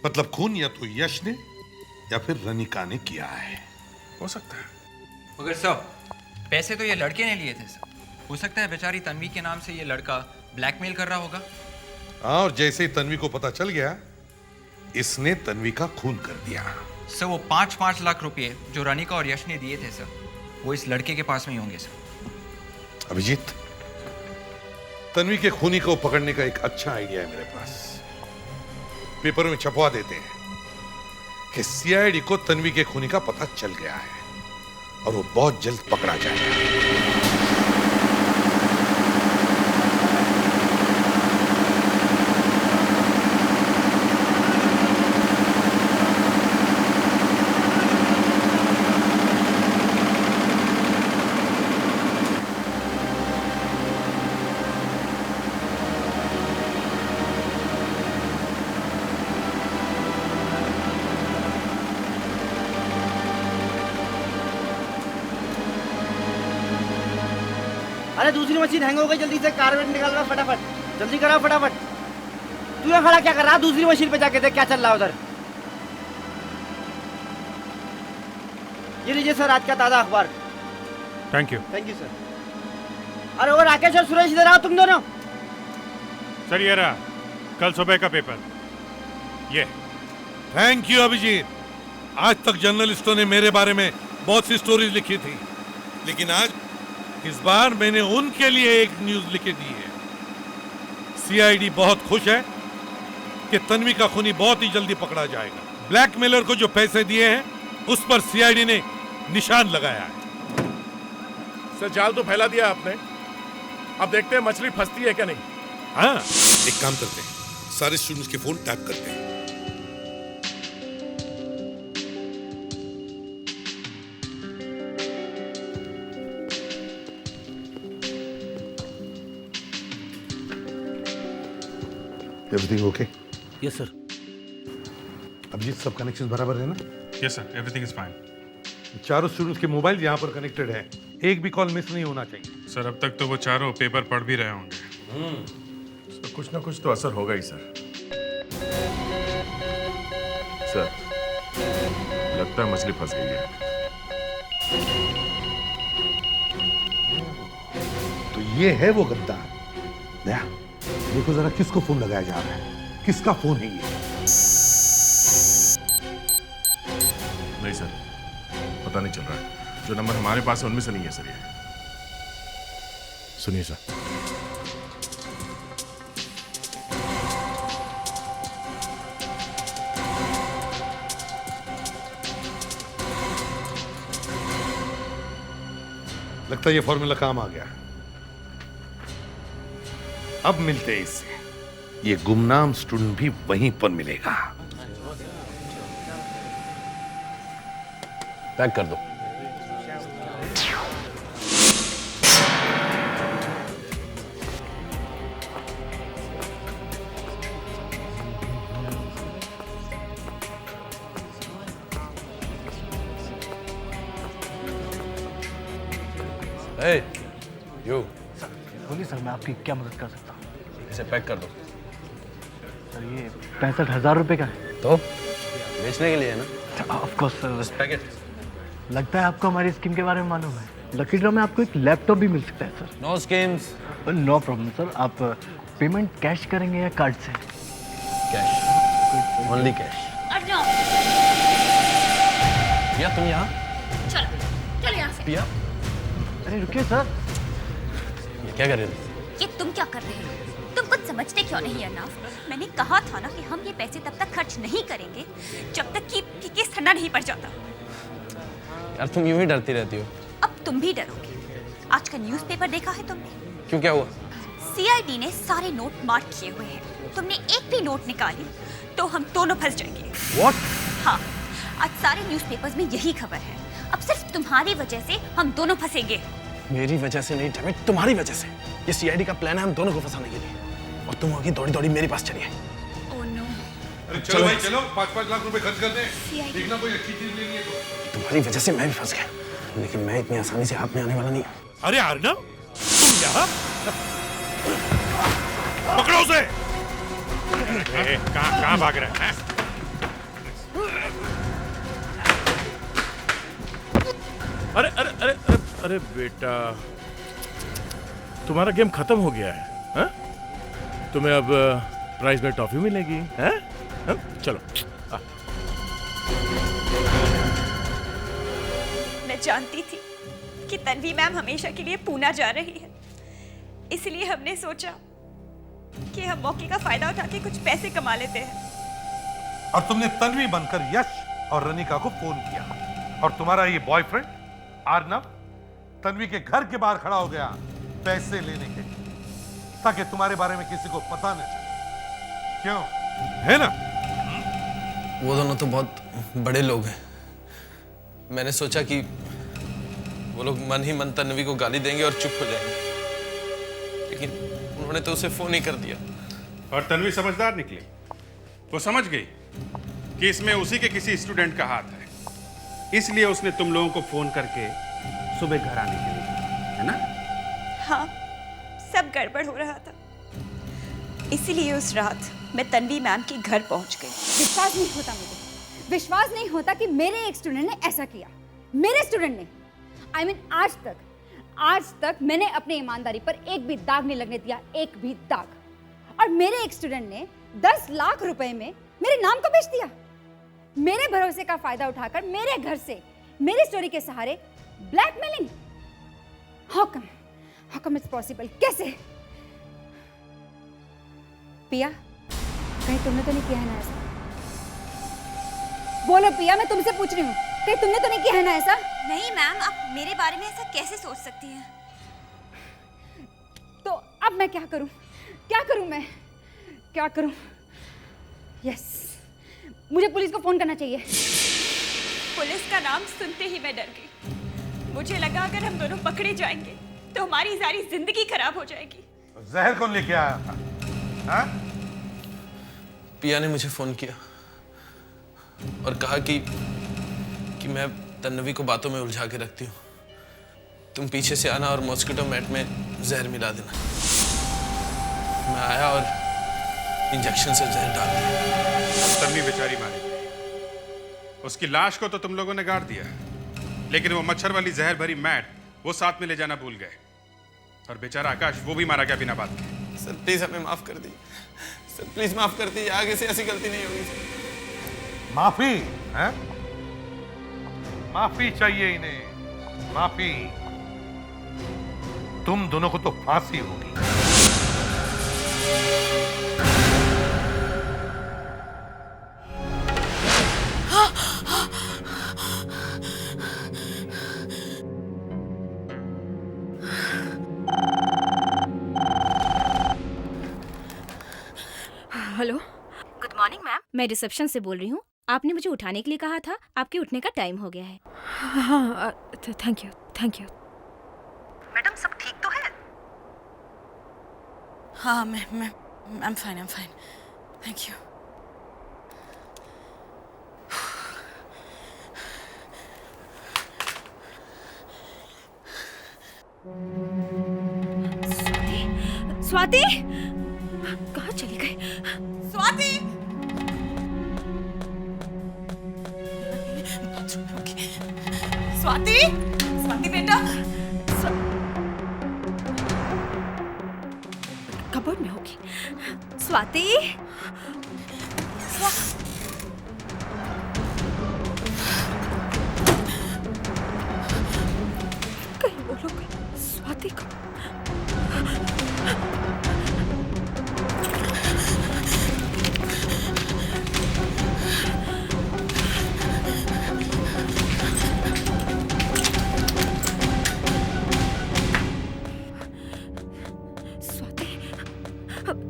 मतलब खून या तो यश ने या फिर रनिका ने किया है। हो सकता है। मगर सर, पैसे तो ये लड़के ने लिए थे सर। हो सकता है बेचारी तन्वी के नाम से ये लड़का ब्लैकमेल कर रहा होगा। हाँ, और जैसे ही तन्वी को पता चल गया, इसने तन्वी का खून कर दिया। सर, वो 5-5 लाख रुपए जो रनिका और यश ने दिए थे सर, वो इस लड़के के पास में ही होंगे सर। अभिजीत, तन्वी के खूनी को पकड़ने का एक अच्छा आइडिया है मेरे पास। पेपर में छपवा देते हैं कि सीआईडी को तन्वी के खूनी का पता चल गया है और वो बहुत जल्द पकड़ा जाएगा। अरे दूसरी मशीन हैंग हो गई, जल्दी से कार्बेट निकाल रहा, फटाफट जल्दी करो फटाफट। तू यहाँ खड़ा क्या कर रहा? दूसरी मशीन पे जाके देख क्या चल रहा है उधर। ये लीजिए सर आज का ताजा अखबार। Thank you. Thank you sir. अरे वो राकेश और सुरेश इधर आओ तुम दोनों। सर ये रहा कल सुबह का पेपर। ये थैंक यू अभिजीत। आज तक जर्नलिस्टों ने मेरे बारे में बहुत सी स्टोरीज लिखी थी, लेकिन आज इस बार मैंने उनके लिए एक न्यूज लिख दी है। सीआईडी बहुत खुश है कि तन्वी का खूनी बहुत ही जल्दी पकड़ा जाएगा। ब्लैकमेलर को जो पैसे दिए हैं उस पर सीआईडी ने निशान लगाया है। सर जाल तो फैला दिया आपने, अब देखते हैं मछली फंसती है क्या नहीं। हाँ, एक काम करते हैं, सारे स्टूडेंट्स के फोन टैप करते हैं। Everything okay? Yes sir. Abhijit, सब कनेक्शन बराबर है ना? Yes sir, everything is fine. चारों स्टूडेंट्स के मोबाइल यहाँ पर कनेक्टेड है, एक भी कॉल मिस नहीं होना चाहिए। सर अब तक तो वो चारों पेपर पढ़ भी रहे होंगे। तो कुछ ना कुछ तो असर होगा ही सर। सर, लगता है मछली फंस गई है। तो ये है वो गद्दार। दया, देखो जरा किसको फोन लगाया जा रहा है, किसका फोन है ये? नहीं सर, पता नहीं चल रहा है। जो नंबर हमारे पास है उनमें से नहीं है सर ये। सुनिए सर। लगता है ये फॉर्मूला काम आ गया। अब मिलते हैं इससे। ये गुमनाम स्टूडेंट भी वहीं पर मिलेगा। पैक कर दो। Hey, you. बोलिए सर, मैं आपकी क्या मदद कर सकता हूँ? इसे पैक कर दो। सर ये 65,000 रुपए का है। तो बेचने के लिए है ना? Of course sir. पैकेट लगता है आपको हमारी स्कीम के बारे में मालूम है। लकी ड्रॉ में आपको एक लैपटॉप भी मिल सकता है sir. No schemes. No problem sir. आप पेमेंट कैश करेंगे या कार्ड से? Cash, only cash. पिया तुम यहाँ? चल यहाँ से। पिया, अरे रुकिए सर। ये क्या कर रहे थे? ये तुम क्या कर रहे हो? तुम कुछ समझते क्यों नहीं अरनाफ? मैंने कहा था ना कि हम ये पैसे तब तक खर्च नहीं करेंगे जब तक कि केस ठंडा नहीं पड़ जाता। यार तुम यूं ही डरती रहती हो। अब तुम भी डरोगे। आज का न्यूज़पेपर देखा है तुमने? क्यों, क्या हुआ? सीआईडी ने सारे नोट मार्क किए हुए हैं। तुमने एक भी नोट निकाली तो हम दोनों फंस जाएंगे। What? हाँ, आज सारे न्यूज़पेपर्स में यही खबर है। अब सिर्फ तुम्हारी वजह से हम दोनों फंसेंगे। मेरी वजह से नहीं डैम इट, तुम्हारी वजह से। ये सीआईडी का प्लान है हम दोनों को फंसाने के लिए, और तुम होगी दौड़ी दौड़ी मेरे पास चलिए। Oh no. अरे चलो भाई चलो, 5-5 लाख रुपए खर्च कर दें। देखना कोई अच्छी चीज लेनी है तो। तुम्हारी वजह से मैं भी फंस गया, लेकिन मैं इतनी आसानी से हाथ में आने वाला नहीं। अरे अर्नब, तुम यहाँ? पकड़ो उसे। कहाँ भाग रहा है? अरे अरे अरे अरे अरे बेटा, तुम्हारा गेम खत्म हो गया है, हा? तुम्हें अब प्राइज में टॉफी मिलेगी, हैं? हाँ? चलो। मैं जानती थी कि तन्वी मैम हमेशा के लिए पूना जा रही है, इसलिए हमने सोचा कि हम मौके का फायदा उठा के कुछ पैसे कमा लेते हैं। और तुमने तन्वी बनकर यश और रनिका को फोन किया, और तुम्हारा ये बॉयफ्रेंड अर्नब तन्वी के घर के बाहर खड़ा हो गया पैसे लेने के लिए, ताकि तुम्हारे बारे में किसी को पता न चले। क्यों, है ना? वो दोनों तो बहुत बड़े लोग हैं। मैंने सोचा कि वो लोग मन ही मन तन्वी को गाली देंगे और चुप हो जाएंगे, लेकिन उन्होंने तो उसे फोन ही कर दिया। और तन्वी समझदार निकली। वो समझ गई कि इसमें उसी के किसी स्टूडेंट का हाथ है, इसलिए उसने तुम लोगों को फोन करके सुबह घर आने के लिए कहा, है ना? हाँ, सब गड़बड़ हो रहा था, इसीलिए उस रात मैं तन्वी मैम के घर पहुंच गई। विश्वास नहीं होता मुझे, विश्वास नहीं होता कि मेरे एक स्टूडेंट ने ऐसा किया। मेरे स्टूडेंट ने, I mean, आज तक मैंने अपनी ईमानदारी पर एक भी दाग नहीं लगने दिया, एक भी दाग। और मेरे एक स्टूडेंट ने 10 लाख रुपए में मेरे नाम को बेच दिया। मेरे भरोसे का फायदा उठाकर मेरे घर से मेरी स्टोरी के सहारे blackmailing. How come it's possible? कैसे? पिया, कहीं तुमने तो नहीं किया है ना ऐसा? बोलो पिया, मैं तुमसे पूछ रही हूँ, कहीं तुमने तो नहीं किया है ना ऐसा? नहीं मैम, आप मेरे बारे में ऐसा कैसे सोच सकती हैं? तो अब मैं क्या करूं? क्या करूं मैं? क्या करूं? यस, मुझे पुलिस को फोन करना चाहिए। पुलिस का नाम सुनते ही मैं डर गई। मुझे लगा अगर हम दोनों पकड़े जाएंगे तो हमारी सारी जिंदगी खराब हो जाएगी। जहर कौन लेके आया था? हाँ? पिया ने मुझे फोन किया और कहा कि मैं तन्वी को बातों में उलझा के रखती हूँ। तुम पीछे से आना और मॉस्किटो मैट में जहर मिला देना। मैं आया और इंजेक्शन से जहर डाल दिया। तन्वी बेचारी मारी गई। उसकी लाश को तो तुम लोगों ने गाड़ दिया, लेकिन वो मच्छर वाली जहर भरी मैट वो साथ में ले जाना भूल गए, और बेचारा आकाश वो भी मारा गया बिना बात के। सर प्लीज हमें माफ कर दीजिए। सर प्लीज माफ कर दीजिए, आगे से ऐसी गलती नहीं होगी। माफी है? माफी चाहिए इन्हें, माफी। तुम दोनों को तो फांसी होगी। Hello, good morning ma'am. मैं रिसेप्शन से बोल रही हूँ। आपने मुझे उठाने के लिए कहा था, आपके उठने का टाइम हो गया है। हाँ, thank you, thank you. Madam सब ठीक तो है? हाँ, मैं I am fine, thank you. Swati, कहाँ चली गई? स्वाति! स्वाति, स्वाति बेटा, कबर्ड में होगी। स्वाति, कहीं वो लोग स्वाति को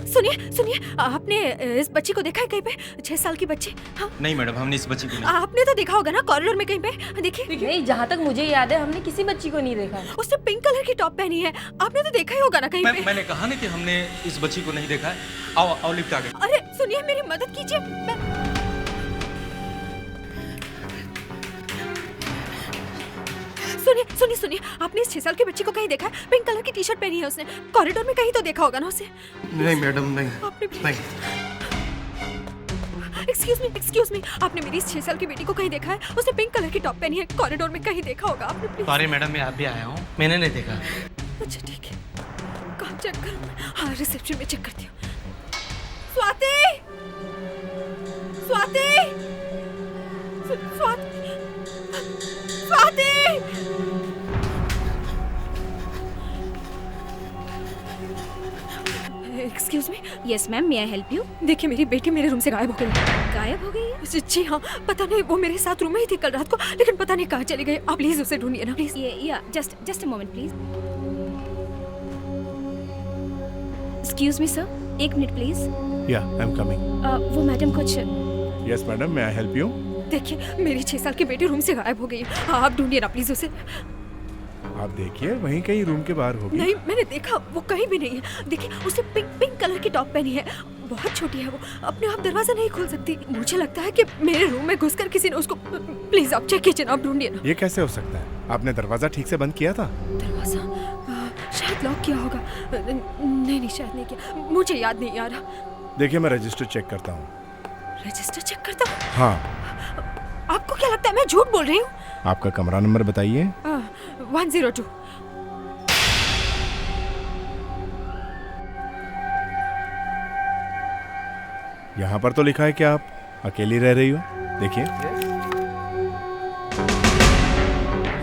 सुनिए सुनिए, आपने इस बच्ची को देखा है कहीं पे? 6 साल की बच्ची। हाँ? नहीं मैडम, हमने इस बच्ची को नहीं। आपने तो देखा होगा ना कॉरिडोर में कहीं पे। देखिए नहीं, जहाँ तक मुझे याद है हमने किसी बच्ची को नहीं देखा। उसने पिंक कलर की टॉप पहनी है, आपने तो देखा ही होगा ना कहीं पे। मैंने कहा ना कि हमने इस बच्ची को नहीं देखा है। आओ आओ लिफ्ट आ गए। अरे सुनिए, मेरी मदद कीजिए। सुनिए सुनिए सुनिए, आपने इस 6 साल की बच्ची को कहीं देखा है? पिंक कलर की टी शर्ट पहनी है उसने, कॉरिडोर में कहीं तो देखा होगा ना उसे। नहीं मैडम, नहीं। आपने नहीं। एक्सक्यूज मी, आपने मेरी इस 6 साल की बेटी को कहीं देखा है? उसने पिंक कलर की टॉप पहनी है, कॉरिडोर में कहीं देखा होगा आपने? प्लीज। सॉरी मैडम, मैं आप भी आया हूँ, मैंने नहीं देखा। अच्छा ठीक है, कहाँ चेक करूँ? हाँ, रिसेप्शन में चेक करती हूँ। Swati, Swati, Swati, Swati. Excuse me. Yes ma'am, may I help you? देखिए, मेरी बेटी मेरे रूम से गायब हो गई। गायब हो गई है? जी हाँ, पता नहीं, वो मेरे साथ रूम में ही थी कल रात को, लेकिन पता नहीं कहाँ चली गई। आप प्लीज उसे ढूंढिए ना प्लीज। या just a moment please. Excuse me sir, 1 minute please. या आई एम कमिंग। वो मैडम कुछ। Yes madam, may I help you? देखिए, मेरी 6 साल की बेटी रूम से गायब हो गई है, आप ढूंढिए ना प्लीज उसे। आप देखिए, वहीं कहीं रूम के बाहर होगी। नहीं, मैंने देखा, वो कहीं भी नहीं है। देखिए, उसे पिंक कलर की टॉप पहनी है, बहुत छोटी है वो, अपने आप दरवाजा नहीं खोल सकती। मुझे लगता है कि मेरे रूम में घुसकर किसी ने उसको। प्लीज आप चेक कीजिए ना, आप ढूंढिए ना। ये कैसे हो सकता है? आपने दरवाजा ठीक से बंद किया था? दरवाजा शायद लॉक किया होगा। नहीं, शायद नहीं किया, मुझे याद नहीं आ रहा। देखिए, मैं रजिस्टर चेक करता हूँ। रजिस्टर चेक करता हूँ? हाँ। आपको क्या लगता है मैं झूठ बोल रही हूँ? आपका कमरा नंबर बताइए। 102। यहाँ पर तो लिखा है कि आप अकेली रह रही हो। देखिए,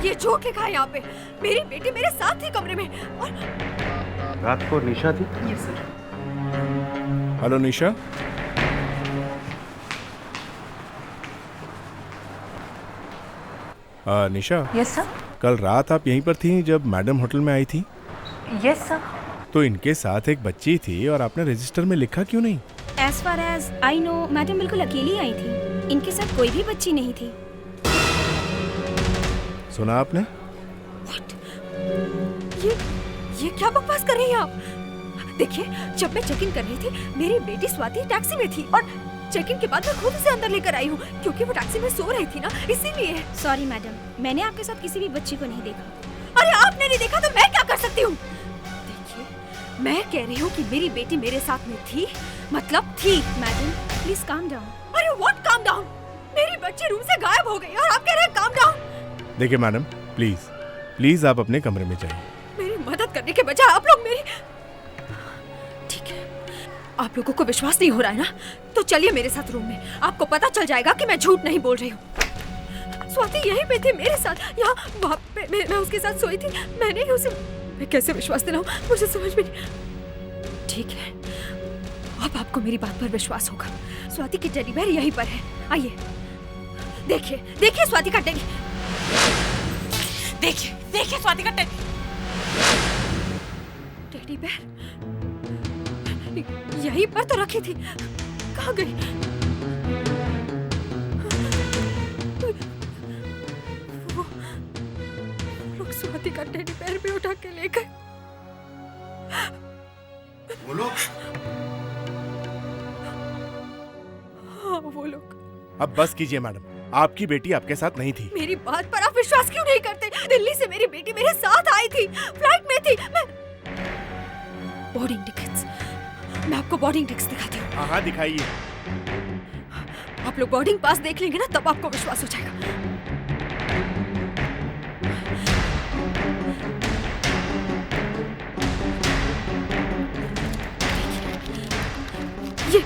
ये झूठ लिखा है यहाँ पे। मेरी बेटी मेरे साथ थी कमरे में और रात को निशा थी? Yes sir. Hello Nisha. Nisha. Yes sir. कल रात आप यहीं पर थी जब मैडम होटल में आई थी? Yes sir. तो इनके साथ एक बच्ची थी और आपने रजिस्टर में लिखा क्यों नहीं? As far as I know, madam बिल्कुल अकेली आई थी, इनके साथ कोई भी बच्ची नहीं थी। सुना आपने? What? ये क्या बकवास कर रही हैं आप? देखिए, जब मैं चेक इन कर रही थी, मेरी बेटी स्वाति टैक्सी में थी और चेक इन के बाद मैं खुद उसे अंदर लेकर आई हूँ, क्योंकि वो टैक्सी में सो रही थी ना, इसीलिए। सॉरी मैडम, मैंने आपके साथ किसी भी बच्ची को नहीं देखा। अरे आपने नहीं देखा तो मैं क्या कर सकती हूँ? देखिए, मैं कह रही हूँ कि मेरी बेटी मेरे साथ में थी, मतलब थी। Madam please calm down. अरे व्हाट काम डाउन? मेरी बच्ची रूम से गायब हो गई और आप कह रहे हैं काम डाउन? देखिए मैडम, प्लीज आप अपने कमरे में जाइए। मेरी मदद करने के बजाय आप लोग मेरी। ठीक है, आप लोगों को विश्वास नहीं हो रहा है ना, तो चलिए मेरे साथ रूम में, आपको पता चल जाएगा कि मैं झूठ नहीं बोल रही हूँ। स्वाति यहीं पे थी मेरे साथ, यहाँ वहाँ पे मैं उसके साथ सोई थी। मैंने उसे, मैं कैसे विश्वास दिलाऊं, मुझे समझ में नहीं। ठीक है, अब आपको मेरी बात पर विश्वास होगा। स्वाति की टेडी बेयर यहीं पर है, आइए देखिए स्वाति का टेडी। देखिए स्वाति का टेडी बेयर यहीं पर तो रखी थी, कहाँ गई? वो लोग स्वाति का टेडी बेयर भी उठा के ले गए। वो लोग? हाँ, वो लोग। अब बस कीजिए मैडम, आपकी बेटी आपके साथ नहीं थी। मेरी बात पर आप विश्वास क्यों नहीं करते? दिल्ली से मेरी बेटी मेरे साथ आई थी, फ्लाइट में थी। मैं बोर्डिंग टिकट्स, मैं आपको बोर्डिंग टिकट्स दिखाती हूँ। हाँ दिखाइए। आप लोग बोर्डिंग पास देख लेंगे ना, तब आपको विश्वास हो जाएगा। ये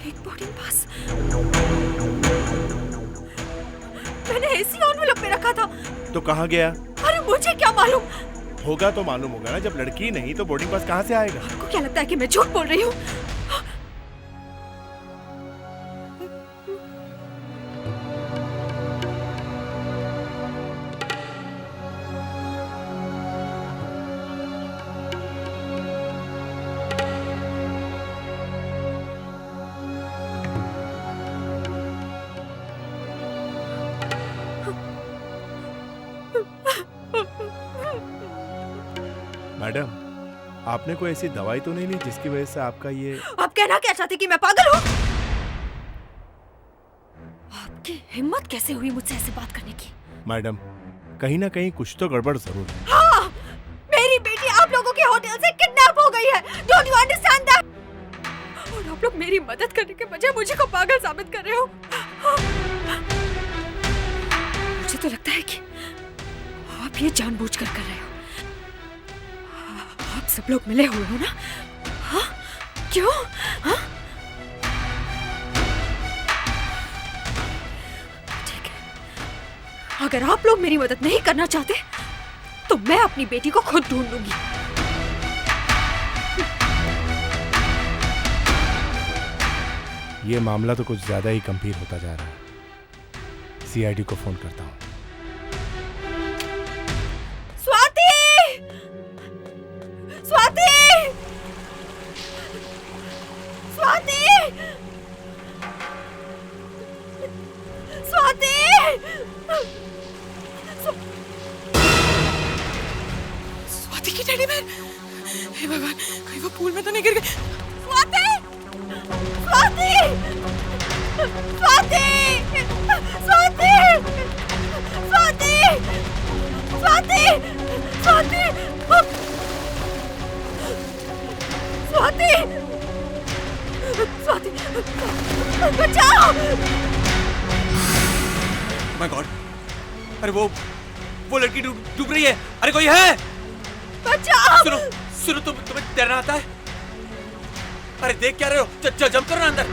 एक बोर्डिंग पास। मैंने ऐसी एनवेलप में रखा था। तो कहाँ गया? अरे मुझे क्या मालूम। होगा तो मालूम होगा ना, जब लड़की नहीं तो बोर्डिंग पास कहाँ से आएगा? आपको क्या लगता है कि मैं झूठ बोल रही हूँ? मैडम, आपने कोई ऐसी दवाई तो नहीं ली जिसकी वजह से आपका ये... आप कहना क्या चाहते कि मैं पागल हूँ? आपकी हिम्मत कैसे हुई मुझसे ऐसे बात करने की? मैडम, कहीं ना कहीं कुछ तो गड़बड़ जरूर है। हाँ, मेरी बेटी आप लोगों के होटल से किडनैप हो गई है। Don't you understand that? और आप लोग मेरी मदद करने के बजाय मुझे को पागल साबित कर रहे हो। मुझे तो लगता है कि आप ये जानबूझकर कर रहे हो। आप सब लोग मिले हुए हो ना? हाँ? क्यों? हाँ? ठीक है, अगर आप लोग मेरी मदद नहीं करना चाहते तो मैं अपनी बेटी को खुद ढूंढ लूंगी। ये मामला तो कुछ ज्यादा ही गंभीर होता जा रहा है। सीआईडी को फोन करता हूँ। स्वाति! स्वाति! स्वाति! स्वाति! स्वाति की टेडी बेयर! हे भगवान, कहीं वो पूल में तो नहीं गिर गई? स्वाति! स्वाति! स्वाति! स्वाति! स्वाति! स्वाति! स्वाति! स्वाति! स्वाति! बचाओ! My God! अरे वो लड़की डूब रही है। अरे कोई है? बचाओ! सुनो सुनो, तुम्हें तैरना आता है? अरे देख क्या रहे हो? जंप करो ना अंदर।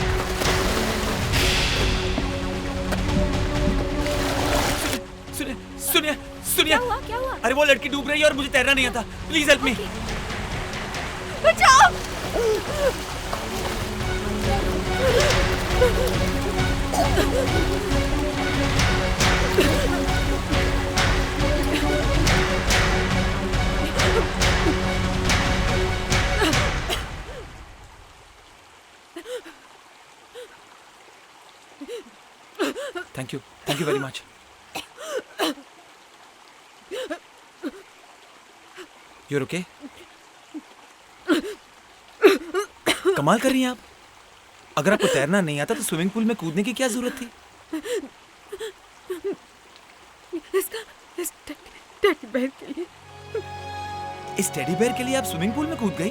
सुनिए सुनिए। क्या हुआ? अरे वो लड़की डूब रही है और मुझे तैरना नहीं आता। Please help me. बचाओ! Thank you very much. You're okay? कमाल कर रही हैं आप। अगर आपको तैरना नहीं आता तो स्विमिंग पूल में कूदने की क्या जरूरत थी? इस टेडी बेयर के लिए। इस टेडी बेयर के लिए आप स्विमिंग पूल में कूद गई?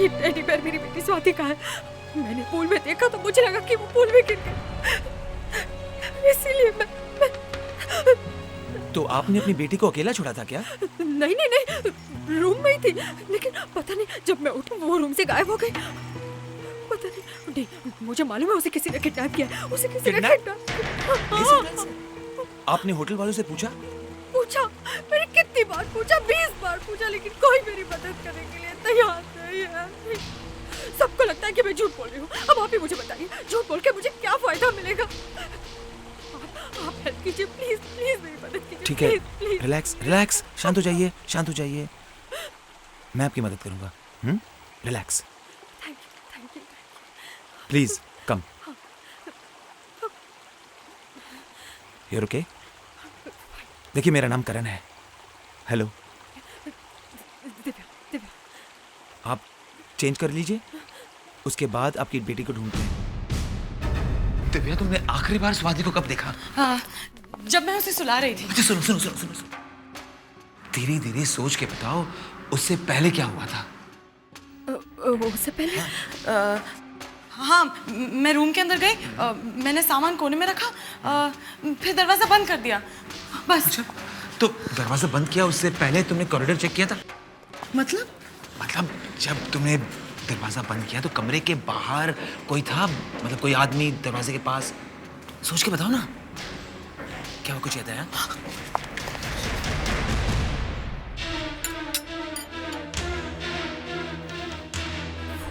ये टेडी बेयर मेरी बेटी स्वाति का है। मैंने पूल में देखा तो मुझे लगा कि वो पूल में गिर गई, इसीलिए मैं तो आपने अपनी बेटी को अकेला छोड़ा था क्या? नहीं, रूम में ही थी, लेकिन पता नहीं जब मैं उठी वो रूम से गायब हो गई। पता नहीं, मुझे मालूम है उसे किसी ने किडनैप किया है। उसे किसी ने आपने होटल वालों से पूछा? मैंने कितनी बार पूछा, 20 बार पूछा, लेकिन कोई मेरी मदद करने के लिए तैयार नहीं है। सबको लगता है कि मैं झूठ बोल रही हूँ। अब आप ही मुझे बताइए, झूठ बोल के मुझे क्या फायदा मिलेगा? आप हेल्प कीजिए प्लीज, मेरी मदद कीजिए। ठीक है, रिलैक्स, शांत हो जाइए। मैं आपकी मदद करूंगा। Relax. Thank you. Please come. You're okay? देखिए मेरा नाम करण है। हेलो। दिव्या। आप चेंज कर लीजिए, उसके बाद आपकी बेटी को ढूंढते हैं। दिव्या, तुमने आखिरी बार स्वाति को कब देखा? जब मैं उसे सुला रही थी। अच्छा सुनो। धीरे सोच के बताओ, उससे पहले क्या हुआ था? उससे पहले हाँ, मैं रूम के अंदर गई, मैंने सामान कोने में रखा, फिर दरवाजा बंद कर दिया, बस। तो दरवाजा बंद किया उससे पहले तुमने कॉरिडोर चेक किया था? मतलब जब तुमने दरवाजा बंद किया तो कमरे के बाहर कोई था, मतलब कोई आदमी दरवाजे के पास? सोच के बताओ ना, क्या वो कुछ याद आया?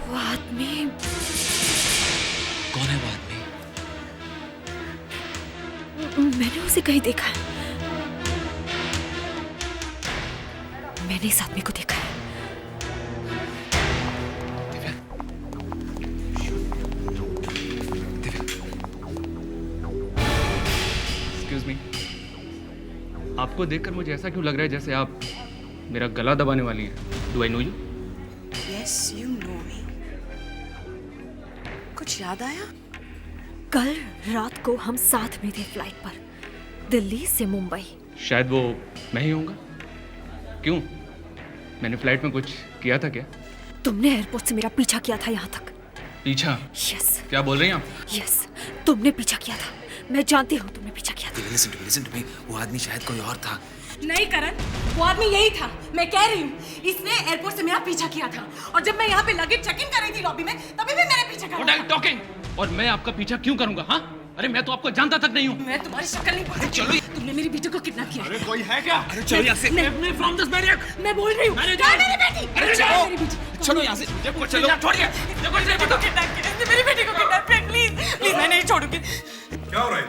वो आदमी कौन है वो आदमी? मैंने उसे कहीं देखा है। मैंने इस आदमी को देखा है। एक्सक्यूज मी, आपको देखकर मुझे ऐसा क्यों लग रहा है जैसे आप मेरा गला दबाने वाली हैं? Do I know you? Yes you know me. कुछ याद आया? कल रात को हम साथ में थे फ्लाइट पर, दिल्ली से मुंबई। शायद वो मैं ही होऊंगा। क्यों, मैंने फ्लाइट में कुछ किया था क्या? तुमने एयरपोर्ट से मेरा पीछा किया था यहाँ तक। पीछा? यस। क्या बोल रही हैं आप? यस, तुमने पीछा किया था। मैं जानती हूँ तुमने पीछा किया था। लिसन टू मी, वो आदमी शायद कोई और था। नहीं करण, वो आदमी यही था। मैं कह रही हूँ, इसने एयरपोर्ट से मेरा पीछा किया था और जब मैं यहाँ पे लगेज चेक इन कर रही थी लॉबी में, तभी भी मेरे पीछे What are you talking? और मैं आपका पीछा क्यों करूंगा? हाँ, अरे मैं तो आपको जानता तक नहीं हूँ। मैं तुम्हारी शक्ल नहीं भूल। चलो, तुमने मेरी बेटी को किडनैप किया। अरे कोई है क्या? अरे चलो यहाँ से। मैं फ्रॉम दिस मैरिज, मैं बोल रही हूँ। कहाँ है मेरी बेटी? अरे चलो मेरी बेटी। चलो यहाँ से। देखो चलो, छोड़िए। देखो मेरी बेटी को किडनैप किया। इसने मेरी बेटी को किडनैप किया। प्लीज प्लीज, मैं नहीं छोड़ूंगी। क्या हो रहा है?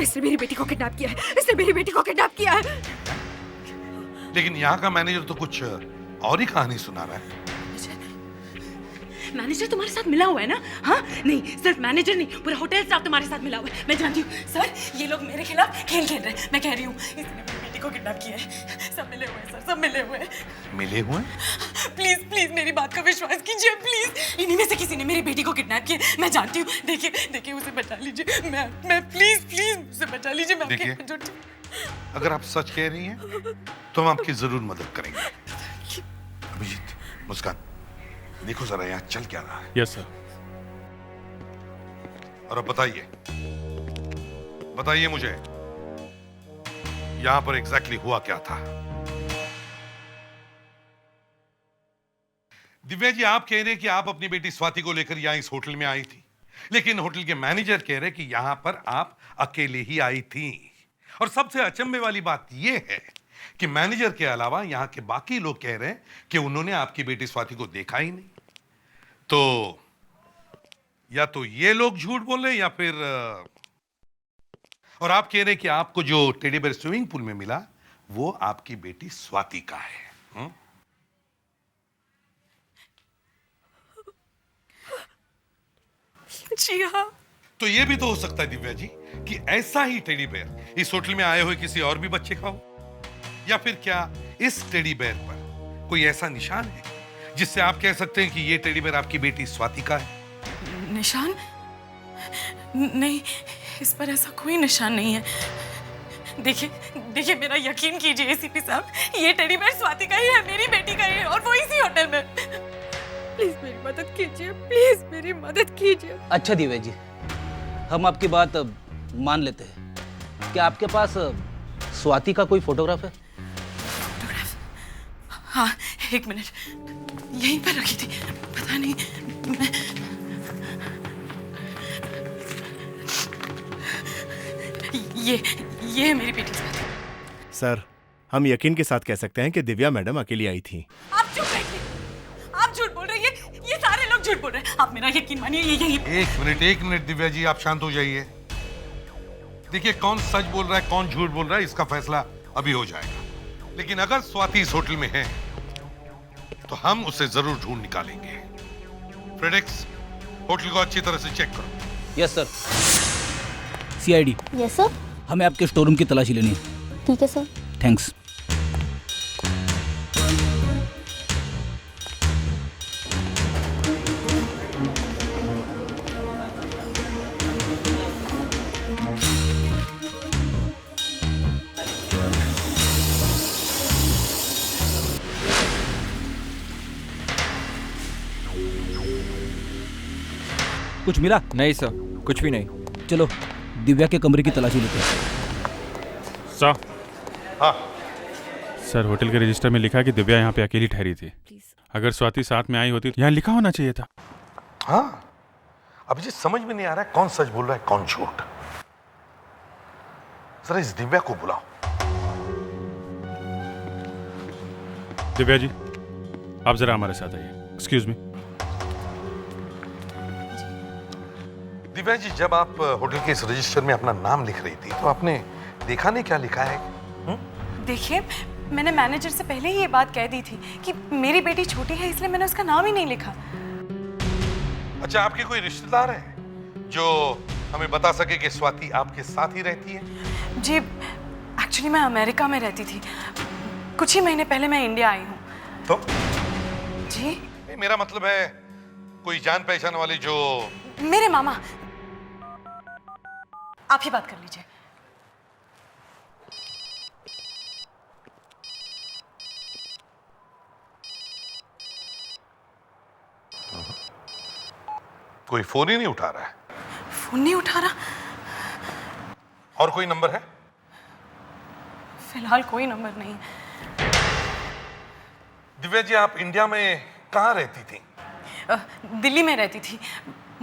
इसने मेरी बेटी को किडनैप किया है। इसने मेरी बेटी को किडनैप किया है। लेकिन यहाँ का मैनेजर तो कुछ और ही कहानी सुना रहा है। मैनेजर तुम्हारे साथ मिला हुआ है ना? हाँ, नहीं सिर्फ मैनेजर नहीं, पूरा होटल स्टाफ तुम्हारे साथ मिला हुआ है। मैं जानती हूँ सर, ये लोग मेरे खिलाफ खेल खेल रहे हैं। मैं कह रही हूँ, इसने मेरी बेटी को किडनैप किया है। सब मिले हुए हैं सर, सब मिले हुए हैं। मिले हुए? प्लीज प्लीज मेरी बात का विश्वास कीजिए प्लीज। इन्हीं में से किसी ने मेरी बेटी को किडनैप किया। मैं जानती हूँ। देखिए देखिए, उसे बचा लीजिए। मैं प्लीज प्लीज उसे बचा लीजिए। मैं देखिए, आपके जो अगर आप सच कह रही हैं तो हम आपकी जरूर मदद करेंगे। अभिजीत, मुस्कान, देखो जरा यहाँ चल क्या रहा है। Yes sir. और अब बताइए, बताइए मुझे, यहां पर एग्जैक्टली हुआ क्या था? दिव्या जी, आप कह रहे कि आप अपनी बेटी स्वाति को लेकर यहां इस होटल में आई थी, लेकिन होटल के मैनेजर कह रहे कि यहां पर आप अकेले ही आई थी। और सबसे अचंभे वाली बात यह है कि मैनेजर के अलावा यहां के बाकी लोग कह रहे हैं कि उन्होंने आपकी बेटी स्वाति को देखा ही नहीं। तो या तो ये लोग झूठ बोल रहे हैं या फिर और आप कह रहे हैं कि आपको जो टेडी बेयर स्विमिंग पूल में मिला वो आपकी बेटी स्वाति का है। जी हाँ। तो ये भी तो हो सकता है दिव्या जी कि ऐसा ही टेडी बेयर इस होटल में आए हुए किसी और भी बच्चे का हो, या फिर क्या इस टेडी बेयर पर कोई ऐसा निशान है जिससे आप कह सकते हैं कि ये टेडी बेयर आपकी बेटी स्वाति का है? निशान? नहीं, इस पर ऐसा कोई निशान नहीं है। देखिए देखिए, मेरा यकीन कीजिए एसीपी साहब, ये टेडी बेयर स्वाति का ही है, मेरी बेटी का ही है, और वो इसी होटल में। प्लीज मेरी मदद कीजिए, प्लीज मेरी मदद कीजिए। अच्छा दिव्या जी, हम आपकी बात मान लेते हैं। क्या आपके पास स्वाति का कोई फोटोग्राफ है? फोटोग्राफ? हाँ, एक मिनट, यहीं पर रखी थी, पता नहीं ये है मेरी बेटी स्वाति। सर, हम यकीन के साथ कह सकते हैं कि दिव्या मैडम अकेली आई थी। आप चुप रहिए, आप झूठ बोल रहे हैं, ये सारे लोग झूठ बोल रहे हैं। आप मेरा यकीन मानिए, ये यही। एक मिनट दिव्या जी, आप शांत हो जाइए। देखिए, कौन सच बोल रहा है कौन झूठ बोल रहा है इसका फैसला अभी हो जाएगा, लेकिन अगर स्वाति इस होटल में है तो हम उसे जरूर ढूंढ निकालेंगे। फ्रेडेक्स, होटल को अच्छी तरह से चेक करो। Yes sir. CID. Yes sir. हमें आपके स्टोर रूम की तलाशी लेनी है। ठीक है सर। थैंक्स। कुछ मिला? नहीं सर, कुछ भी नहीं। चलो दिव्या के कमरे की तलाशी लेते हैं। सर, हाँ सर, होटल के रजिस्टर में लिखा है कि दिव्या यहाँ पे अकेली ठहरी थी। अगर स्वाति साथ में आई होती तो यहाँ लिखा होना चाहिए था। हाँ, अभिजीत समझ में नहीं आ रहा है कौन सच बोल रहा है कौन झूठ। जरा इस दिव्या को बुलाओ। दिव्या जी, आप जरा हमारे साथ आइए। Excuse me. दिव्या जी, जब आप होटल के इस रजिस्टर में अपना नाम लिख रही थी तो आपने देखा नहीं क्या लिखा है? देखिए, मैंने मैनेजर से पहले ही ये बात कह दी थी कि मेरी बेटी छोटी है, इसलिए मैंने उसका नाम ही नहीं लिखा। अच्छा, आपके कोई रिश्तेदार है जो हमें बता सके कि स्वाति आपके साथ ही रहती है? जी, एक्चुअली मैं अमेरिका में रहती थी। कुछ ही महीने पहले मैं इंडिया आई हूँ। तो? जी? नहीं, मेरा मतलब है कोई जान पहचान वाली जो... मेरे मामा। आप ही बात कर लीजिए। कोई फोन ही नहीं उठा रहा है। फोन नहीं उठा रहा? और कोई नंबर है? फिलहाल कोई नंबर नहीं। दिव्या जी, आप इंडिया में कहाँ रहती थी? दिल्ली में रहती थी।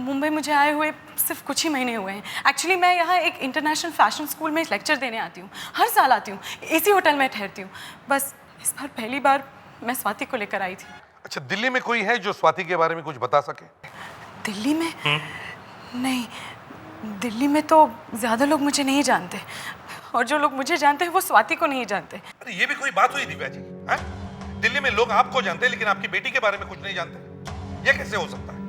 मुंबई मुझे आए हुए सिर्फ कुछ ही महीने हुए हैं। एक्चुअली मैं यहाँ एक इंटरनेशनल फैशन स्कूल में लेक्चर देने आती हूँ। हर साल आती हूँ, इसी होटल में ठहरती हूँ। बस इस बार पहली बार मैं स्वाति को लेकर आई थी। अच्छा, दिल्ली में कोई है जो स्वाति के बारे में कुछ बता सके? दिल्ली में? नहीं, दिल्ली में तो ज्यादा लोग मुझे नहीं जानते, और जो लोग मुझे जानते हैं वो स्वाति को नहीं जानते। अरे ये भी कोई बात हुई दिव्या जी? है? दिल्ली में लोग आपको जानते हैं लेकिन आपकी बेटी के बारे में कुछ नहीं जानते। ये कैसे हो सकता है?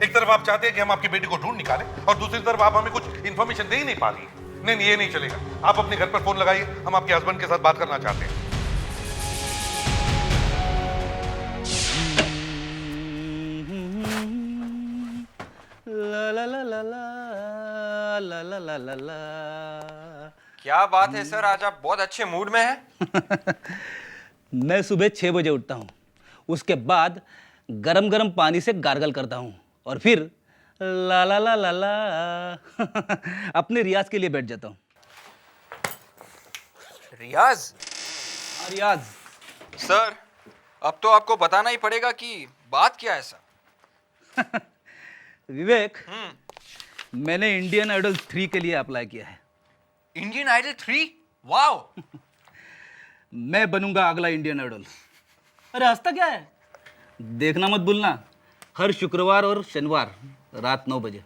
एक तरफ आप चाहते हैं कि हम आपकी बेटी को ढूंढ निकालें और दूसरी तरफ आप हमें कुछ इंफॉर्मेशन दे ही नहीं पा रही है। नहीं, ये नहीं चलेगा। आप अपने घर पर फोन लगाइए, हम आपके हस्बैंड के साथ बात करना चाहते हैं। ला ला ला ला ला ला ला ला ला ला। क्या बात है सर, आज आप बहुत अच्छे मूड में हैं। मैं सुबह 6 बजे उठता हूँ, उसके बाद गरम गरम पानी से गार्गल करता हूँ और फिर ला ला ला ला ला अपने रियाज के लिए बैठ जाता हूँ। रियाज? रियाज। सर, अब तो आपको बताना ही पड़ेगा कि बात क्या है सर। विवेक, मैंने इंडियन आइडल 3 के लिए अप्लाई किया है। Indian Idol 3? वाओ! मैं बनूंगा अगला इंडियन आइडल। अरे हंसता क्या है? देखना मत भूलना, हर शुक्रवार और शनिवार रात 9 बजे।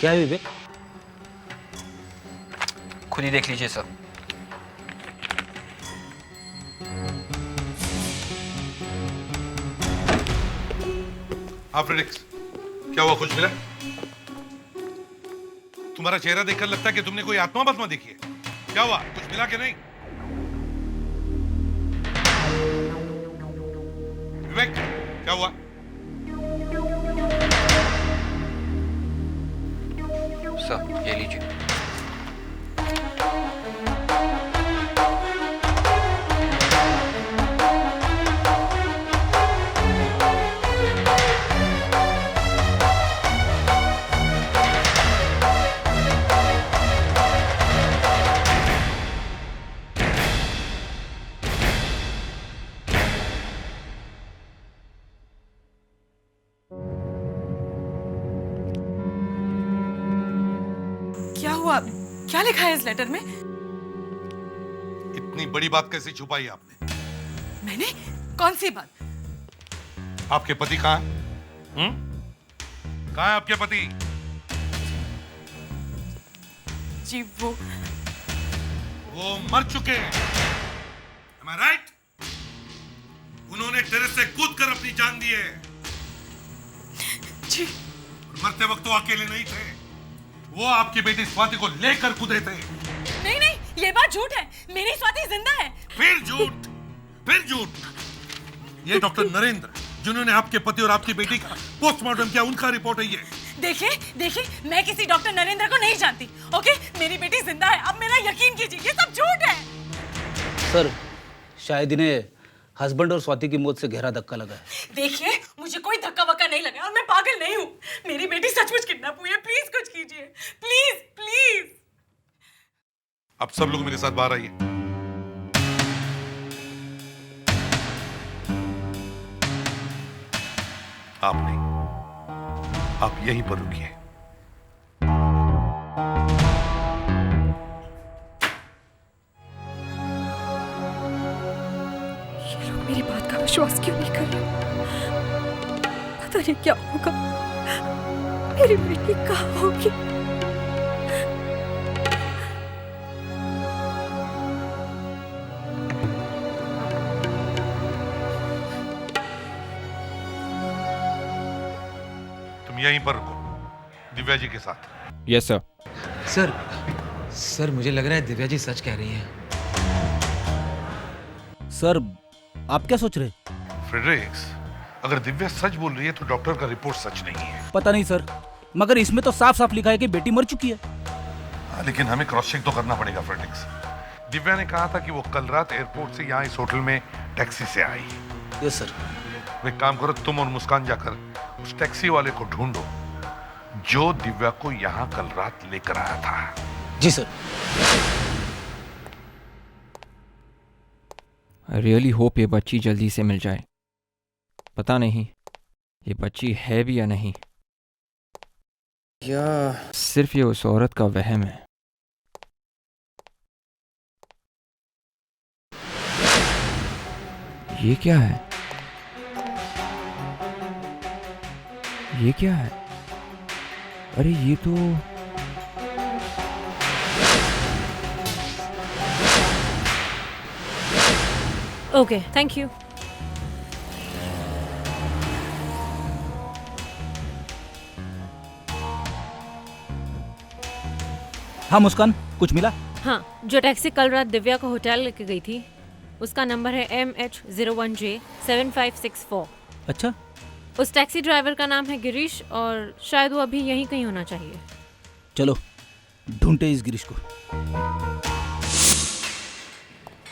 क्या है विवेक? खुद ही देख लीजिए सर। फ्रेडिक्स, क्या हुआ? कुछ मिला? तुम्हारा चेहरा देखकर लगता है कि तुमने कोई आत्मा बत्मा देखी है। क्या हुआ? कुछ मिला कि नहीं? विवेक, क्या हुआ? सर, ये लीजिए। क्या हुआ? क्या लिखा है इस लेटर में? इतनी बड़ी बात कैसे छुपाई आपने? मैंने? कौन सी बात? आपके पति कहाँ है? कहाँ है आपके पति? जी वो मर चुके हैं। Am I right? उन्होंने टेरेस से कूदकर अपनी जान दी है। जी। मरते वक्त वो अकेले नहीं थे, वो आपकी बेटी स्वाति को लेकर कूदे थे। नहीं नहीं, ये बात झूठ है। मेरी स्वाति जिंदा है। फिर झूठ, फिर झूठ। ये डॉक्टर नरेंद्र जिन्होंने आपके पति और आपकी बेटी का पोस्टमार्टम किया, उनका रिपोर्ट है ये। देखिए देखिए, मैं किसी डॉक्टर नरेंद्र को नहीं जानती। ओके, मेरी बेटी जिंदा है, अब मेरा यकीन कीजिए, ये सब झूठ है। सर, शायद इन्हें हस्बैंड और स्वाति की मौत से गहरा धक्का लगा है। देखिए, मुझे कोई धक्का वक्का नहीं लगा और मैं पागल नहीं हूँ। मेरी बेटी सचमुच किडनैप हुई है। प्लीज कुछ कीजिए, प्लीज प्लीज। अब सब लोग मेरे साथ बाहर आइए। आप नहीं, आप यहीं पर रुकिए। ये लोग मेरी बात का विश्वास क्यों नहीं कर रहे? पता नहीं क्या होगा। मेरी बेटी कहाँ होगी? तुम यहीं पर रुको, दिव्या जी के साथ। Yes sir. सर मुझे लग रहा है दिव्या जी सच कह रही हैं। सर, आप क्या सोच रहे? फ्रेडरिक्स, अगर दिव्या सच बोल रही है तो डॉक्टर का रिपोर्ट सच नहीं है। पता नहीं सर, मगर इसमें तो साफ साफ लिखा है कि बेटी मर चुकी है। लेकिन हमें क्रॉस चेक तो करना पड़ेगा फ्रेडरिक्स। दिव्या ने कहा था कि वो कल रात एयरपोर्ट से यहाँ इस होटल में टैक्सी से आई। Yes sir. वो एक काम करो, तुम और मुस्कान जाकर उस टैक्सी वाले को ढूंढो जो दिव्या को यहाँ कल रात लेकर आया था। जी सर। आई रियली होप ये बच्ची जल्दी से मिल जाए। पता नहीं ये बच्ची है भी या नहीं, या सिर्फ ये उस औरत का वहम है। ये क्या है? ये क्या है? अरे ये तो ओके, थैंक यू। हाँ मुस्कान, कुछ मिला? हाँ, जो टैक्सी कल रात दिव्या को होटल लेके गई थी उसका नंबर है MH01J7564। अच्छा। उस टैक्सी ड्राइवर का नाम है गिरीश और शायद वो अभी यहीं कहीं होना चाहिए। चलो ढूंढते इस गिरीश को।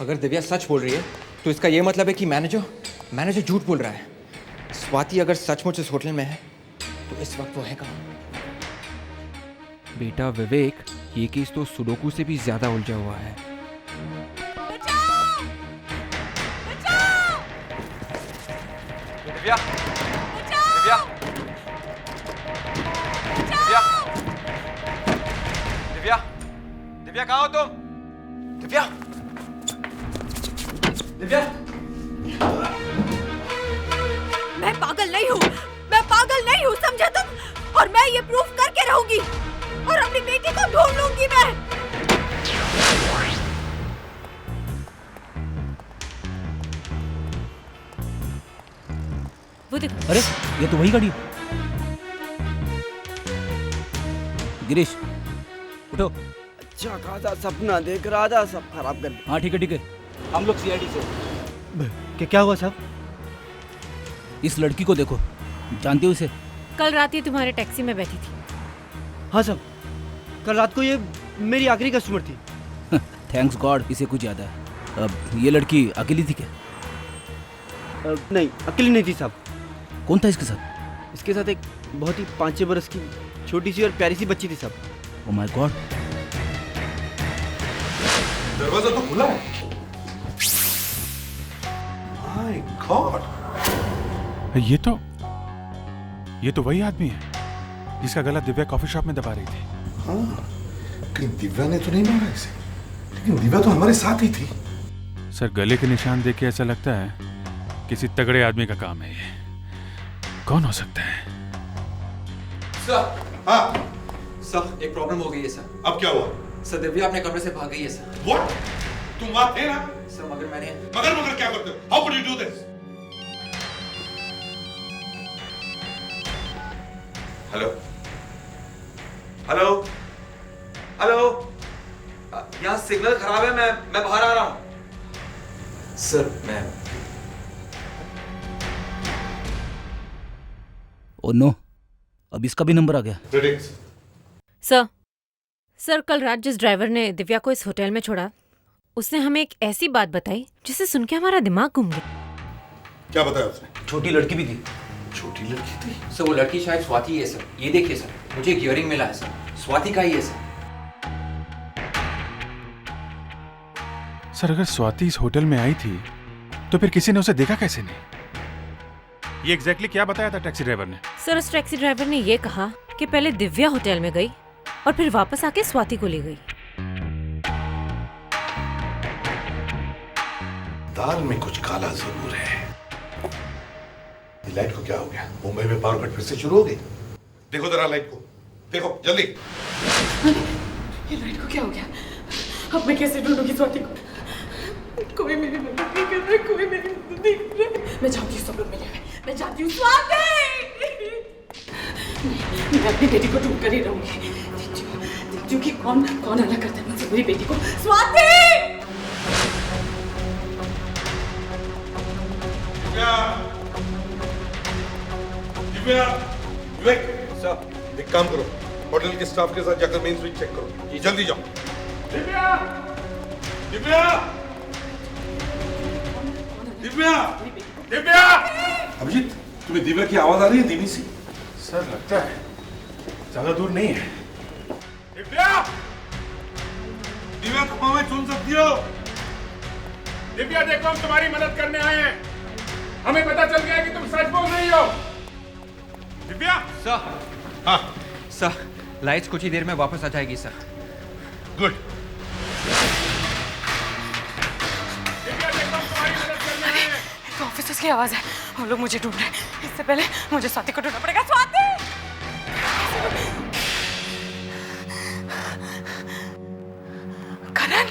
अगर दिव्या सच बोल रही है तो इसका ये मतलब है कि मैनेजर झूठ बोल रहा है। स्वाति अगर सचमुच इस होटल में है तो इस वक्त वो है कहाँ? बेटा विवेक, ये केस तो सुडोकू से भी ज्यादा उलझा हुआ है। दिव्या, दिव्या, दिव्या, दिव्या, दिव्या कहाँ हो तुम? दिव्या, दिव्या। मैं पागल नहीं हूँ, मैं पागल नहीं हूँ, समझे तुम? और मैं ये प्रूफ करके रहूंगी और अपनी बेटी को ढूंढ लूंगी मैं। वो देखो। अरे ये तो वही गाड़ी है। गिरीश उठो। अच्छा खासा सपना देख रहा था, सब खराब कर दिया। हाँ ठीक है ठीक है। हम लोग सीआईडी से। क्या हुआ साहब? इस लड़की को देखो, जानते हो इसे? कल रात ये तुम्हारे टैक्सी में बैठी थी। हाँ साहब, कल रात को ये मेरी आखिरी कस्टमर थी। थैंक्स गॉड इसे कुछ याद है। अब ये लड़की अकेली थी क्या? नहीं, अकेली नहीं थी साहब। कौन था इसके साथ? इसके साथ एक बहुत ही 5-6 बरस की छोटी सी और प्यारी सी बच्ची थी साहब। Oh my God. दरवाजा तो खुला है। My God. ये तो वही आदमी है जिसका गला दिव्या कॉफी शॉप में दबा रही थी। हाँ, कहीं दिव्या ने तो नहीं मारा इसे, लेकिन दिव्या तो हमारे साथ ही थी। सर गले के निशान देख के ऐसा लगता है किसी तगड़े आदमी का काम है ये। कौन हो सकता है? सर, हाँ सर, एक प्रॉब्लम हो गई है सर। अब क्या हुआ? सर, दिव्या अपने कमरे से भाग गई है सर। What? तुम वहां थे ना? सर मगर मैंने मगर क्या करते हो? How could you do this? Hello hello hello, यहाँ सिग्नल खराब है, मैं बाहर आ रहा हूँ। सर मैं ओ नो, अब इसका भी नंबर आ गया। सर कल रात जिस ड्राइवर ने दिव्या को इस होटल में छोड़ा, उसने हमें एक ऐसी बात बताई जिसे सुन के हमारा दिमाग घूम गया। क्या बताया उसने? छोटी लड़की भी थी। छोटी लड़की थी? सर वो लड़की शायद स्वाति है सर। ये देखिए सर, मुझे एक इयरिंग मिला है सर, स्वाति का ही है सर। सर अगर स्वाति इस होटल में आई थी तो फिर किसी ने उसे देखा कैसे नहीं? ये एग्जैक्टली क्या बताया था टैक्सी ड्राइवर ने? सर उस टैक्सी ड्राइवर ने ये कहा कि पहले दिव्या होटल में गई और फिर वापस आके स्वाति को ले गई। दाल में कुछ काला जरूर है। ये लाइट को क्या हो गया? मुंबई में पावर कट फिर से शुरू हो गई? देखो जरा लाइट को, देखो जल्दी। ये लाइट को क्या हो गया? अब मैं कैसे ढूंढूंगी स्वाति को? कोई मेरी मदद नहीं कर रहा, कोई मेरी मदद नहीं कर रहा। मैं जानती हूँ सब लोग मिले हुए, मैं जानती हूँ। स्वाति! मैं अपनी बेटी को ढूंढ कर ही रहूंगी। देखती हूँ कि कौन अलग करता है मुझसे मेरी बेटी को। स्वाति! दिव्या, विवेक, सर एक काम करो, होटल के स्टाफ के साथ जाकर मेन स्विच चेक करो। जल्दी जाओ। दिव्या! दिव्या! दिव्या! दिव्या! अभिजीत, तुम्हें दिव्या की आवाज आ रही है धीमी सी? सर लगता है ज्यादा दूर नहीं है। दिव्या! दिव्या को हमें सुन सकती हो? दिव्या देखो, हम तुम्हारी मदद करने आए हैं। हमें पता चल गया कि तुम सच बोल रही हो। दिव्या! सर, हाँ सर लाइट्स कुछ ही देर में वापस आ जाएगी सर। गुड। ऑफिसर्स की आवाज है, वो लोग मुझे ढूंढ रहे हैं। इससे पहले मुझे स्वाति को ढूंढना पड़ेगा। स्वाति! करण,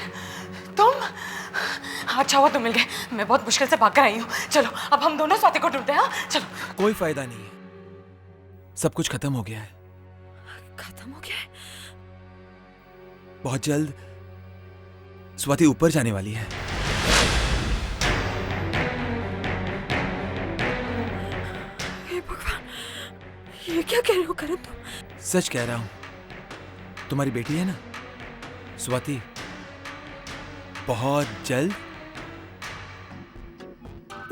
तुम? अच्छा हुआ तुम मिल गए, मैं बहुत मुश्किल से भाग कर आई हूँ। चलो अब हम दोनों स्वाति को ढूंढते हैं। हाँ चलो। कोई फायदा नहीं है, सब कुछ खत्म हो गया है। खत्म हो गया है? बहुत जल्द स्वाति ऊपर जाने वाली है। ये क्या कह रहे हो करण तुम? सच कह रहा हूं। तुम्हारी बेटी है ना स्वाति, बहुत जल्द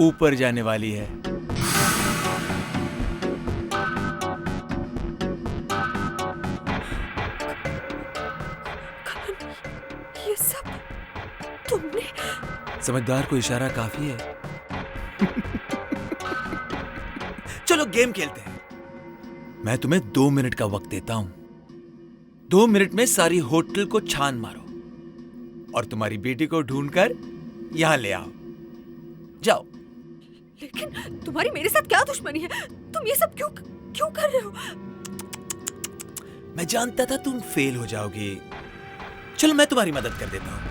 ऊपर जाने वाली है। ये सब तुमने? समझदार को इशारा काफी है। चलो गेम खेलते हैं। मैं तुम्हें 2 मिनट का वक्त देता हूं। 2 मिनट में सारी होटल को छान मारो और तुम्हारी बेटी को ढूंढकर यहां ले आओ। जाओ। लेकिन तुम्हारी मेरे साथ क्या दुश्मनी है? तुम ये सब क्यों कर रहे हो? मैं जानता था तुम फेल हो जाओगी। चलो मैं तुम्हारी मदद कर देता हूं।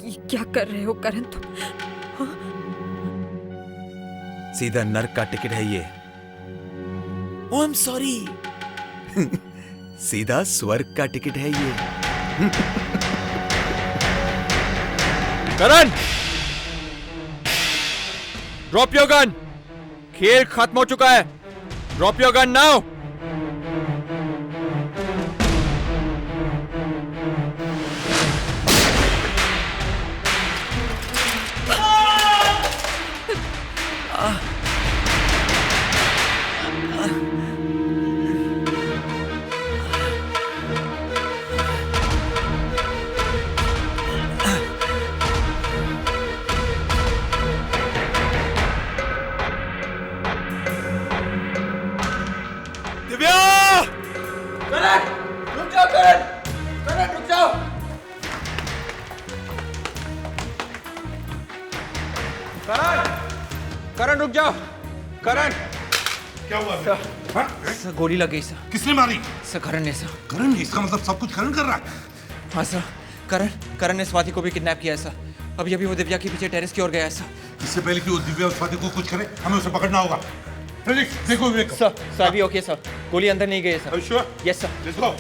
ये क्या कर रहे हो करण तुम? हाँ? सीधा नर्क का टिकट है ये। Oh I am sorry. सीधा स्वर्ग का टिकट है ये। Karan, drop your gun. खेल खत्म हो चुका है। Drop your gun now. Karan रुक जाओ। करण, क्या हुआ? सर गोली लग गई सर। किसने मारी? सर करण ने सर। करण ने? इसका मतलब सब कुछ करण कर रहा है? हाँ सर, करण ने स्वाति को भी किडनैप किया है सर। अभी वो दिव्या के पीछे टेरेस की ओर गया है सर। इससे पहले कि वो दिव्या और स्वाति को कुछ करे, हमें उसे पकड़ना होगा। देखो विवेक। सर भी ओके सर, गोली अंदर नहीं गई sir. Sure? Yes sir. Let's go.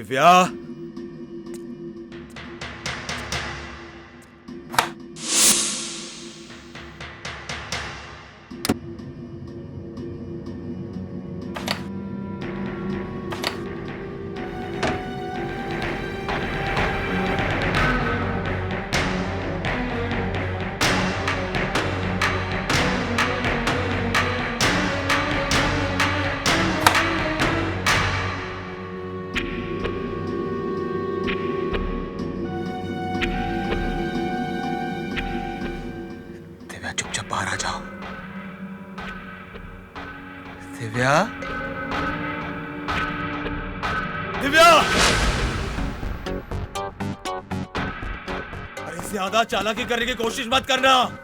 Divya, चुपचाप बाहर आ जाओ। दिव्या, दिव्या, अरे ज्यादा चालाकी करने की कोशिश मत करना।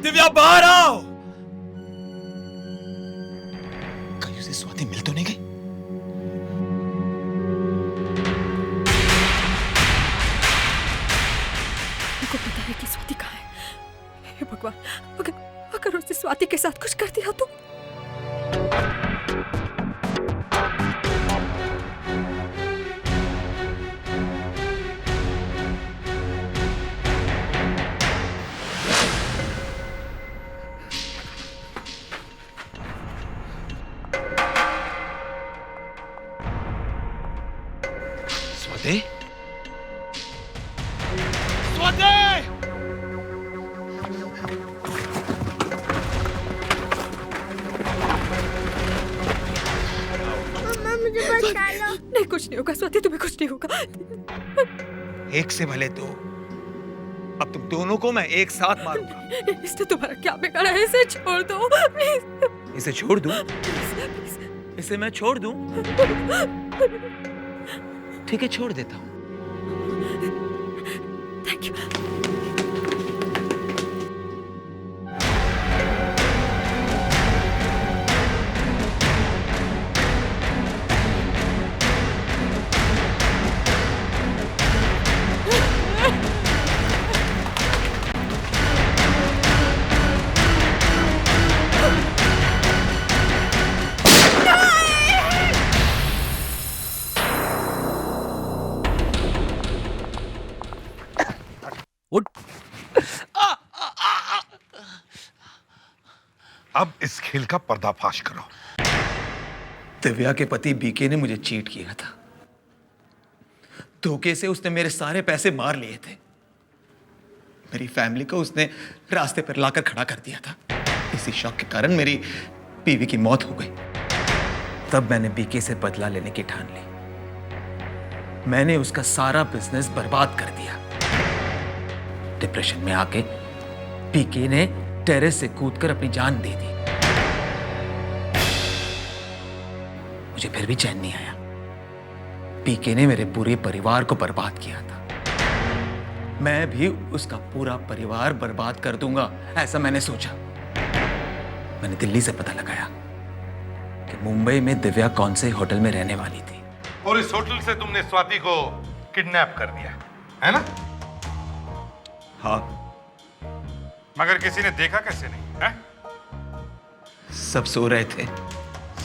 दिव्या, बाहर आओ। कहीं उसे स्वाति मिल तो नहीं गई? को पता है कि स्वाति कहाँ है। हे भगवान, अगर उसने स्वाति के साथ कुछ कर दिया तो। स्वाति, स्वाति! मम्मा मुझे बचा लो। नहीं, कुछ नहीं होगा स्वाति, तुम्हें कुछ नहीं होगा। एक से भले दो। अब तुम दोनों को मैं एक साथ मारूंगा। इसने तुम्हारा क्या बिगाड़ा है? इसे छोड़ दो प्लीज। इसे छोड़ दूं? इसे मैं छोड़ दूं? ठीक है, छोड़ देता हूं। Thank you. अब इस खेल का पर्दाफाश करो। दिव्या के पति बीके ने मुझे चीट किया था। धोखे से उसने मेरे सारे पैसे मार लिए थे। मेरी फैमिली को उसने रास्ते पर लाकर खड़ा कर दिया था। इसी शौक के कारण मेरी बीवी की मौत हो गई। तब मैंने बीके से बदला लेने की ठान ली। मैंने उसका सारा बिजनेस बर्बाद कर दिया। डिप्रेशन में आके बीके ने टेरेस से कूदकर अपनी जान दे दी। मुझे फिर भी चैन नहीं आया। पीके ने मेरे पूरे परिवार को बर्बाद किया था। मैं भी उसका पूरा परिवार बर्बाद कर दूंगा, ऐसा मैंने सोचा। मैंने दिल्ली से पता लगाया कि मुंबई में दिव्या कौन से होटल में रहने वाली थी। और इस होटल से तुमने स्वाति को किडनैप कर दिया, है ना? हाँ। मगर किसी ने देखा कैसे नहीं है? सब सो रहे थे।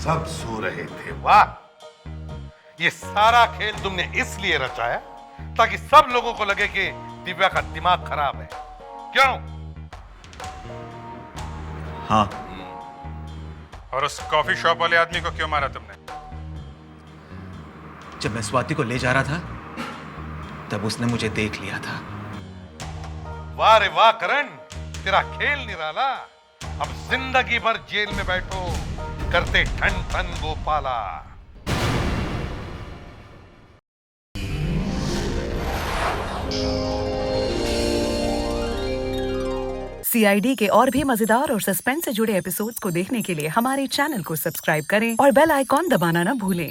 सब सो रहे थे? वाह! ये सारा खेल तुमने इसलिए रचाया ताकि सब लोगों को लगे कि दिव्या का दिमाग खराब है, क्यों? हाँ। और उस कॉफी शॉप वाले आदमी को क्यों मारा तुमने? जब मैं स्वाति को ले जा रहा था तब उसने मुझे देख लिया था। वाह रे वाह करण, तेरा खेल निराला। अब जिंदगी भर जेल में बैठो, करते ठन ठन गोपाला। CID के और भी मजेदार और सस्पेंस से जुड़े एपिसोड्स को देखने के लिए हमारे चैनल को सब्सक्राइब करें और बेल आइकॉन दबाना ना भूलें।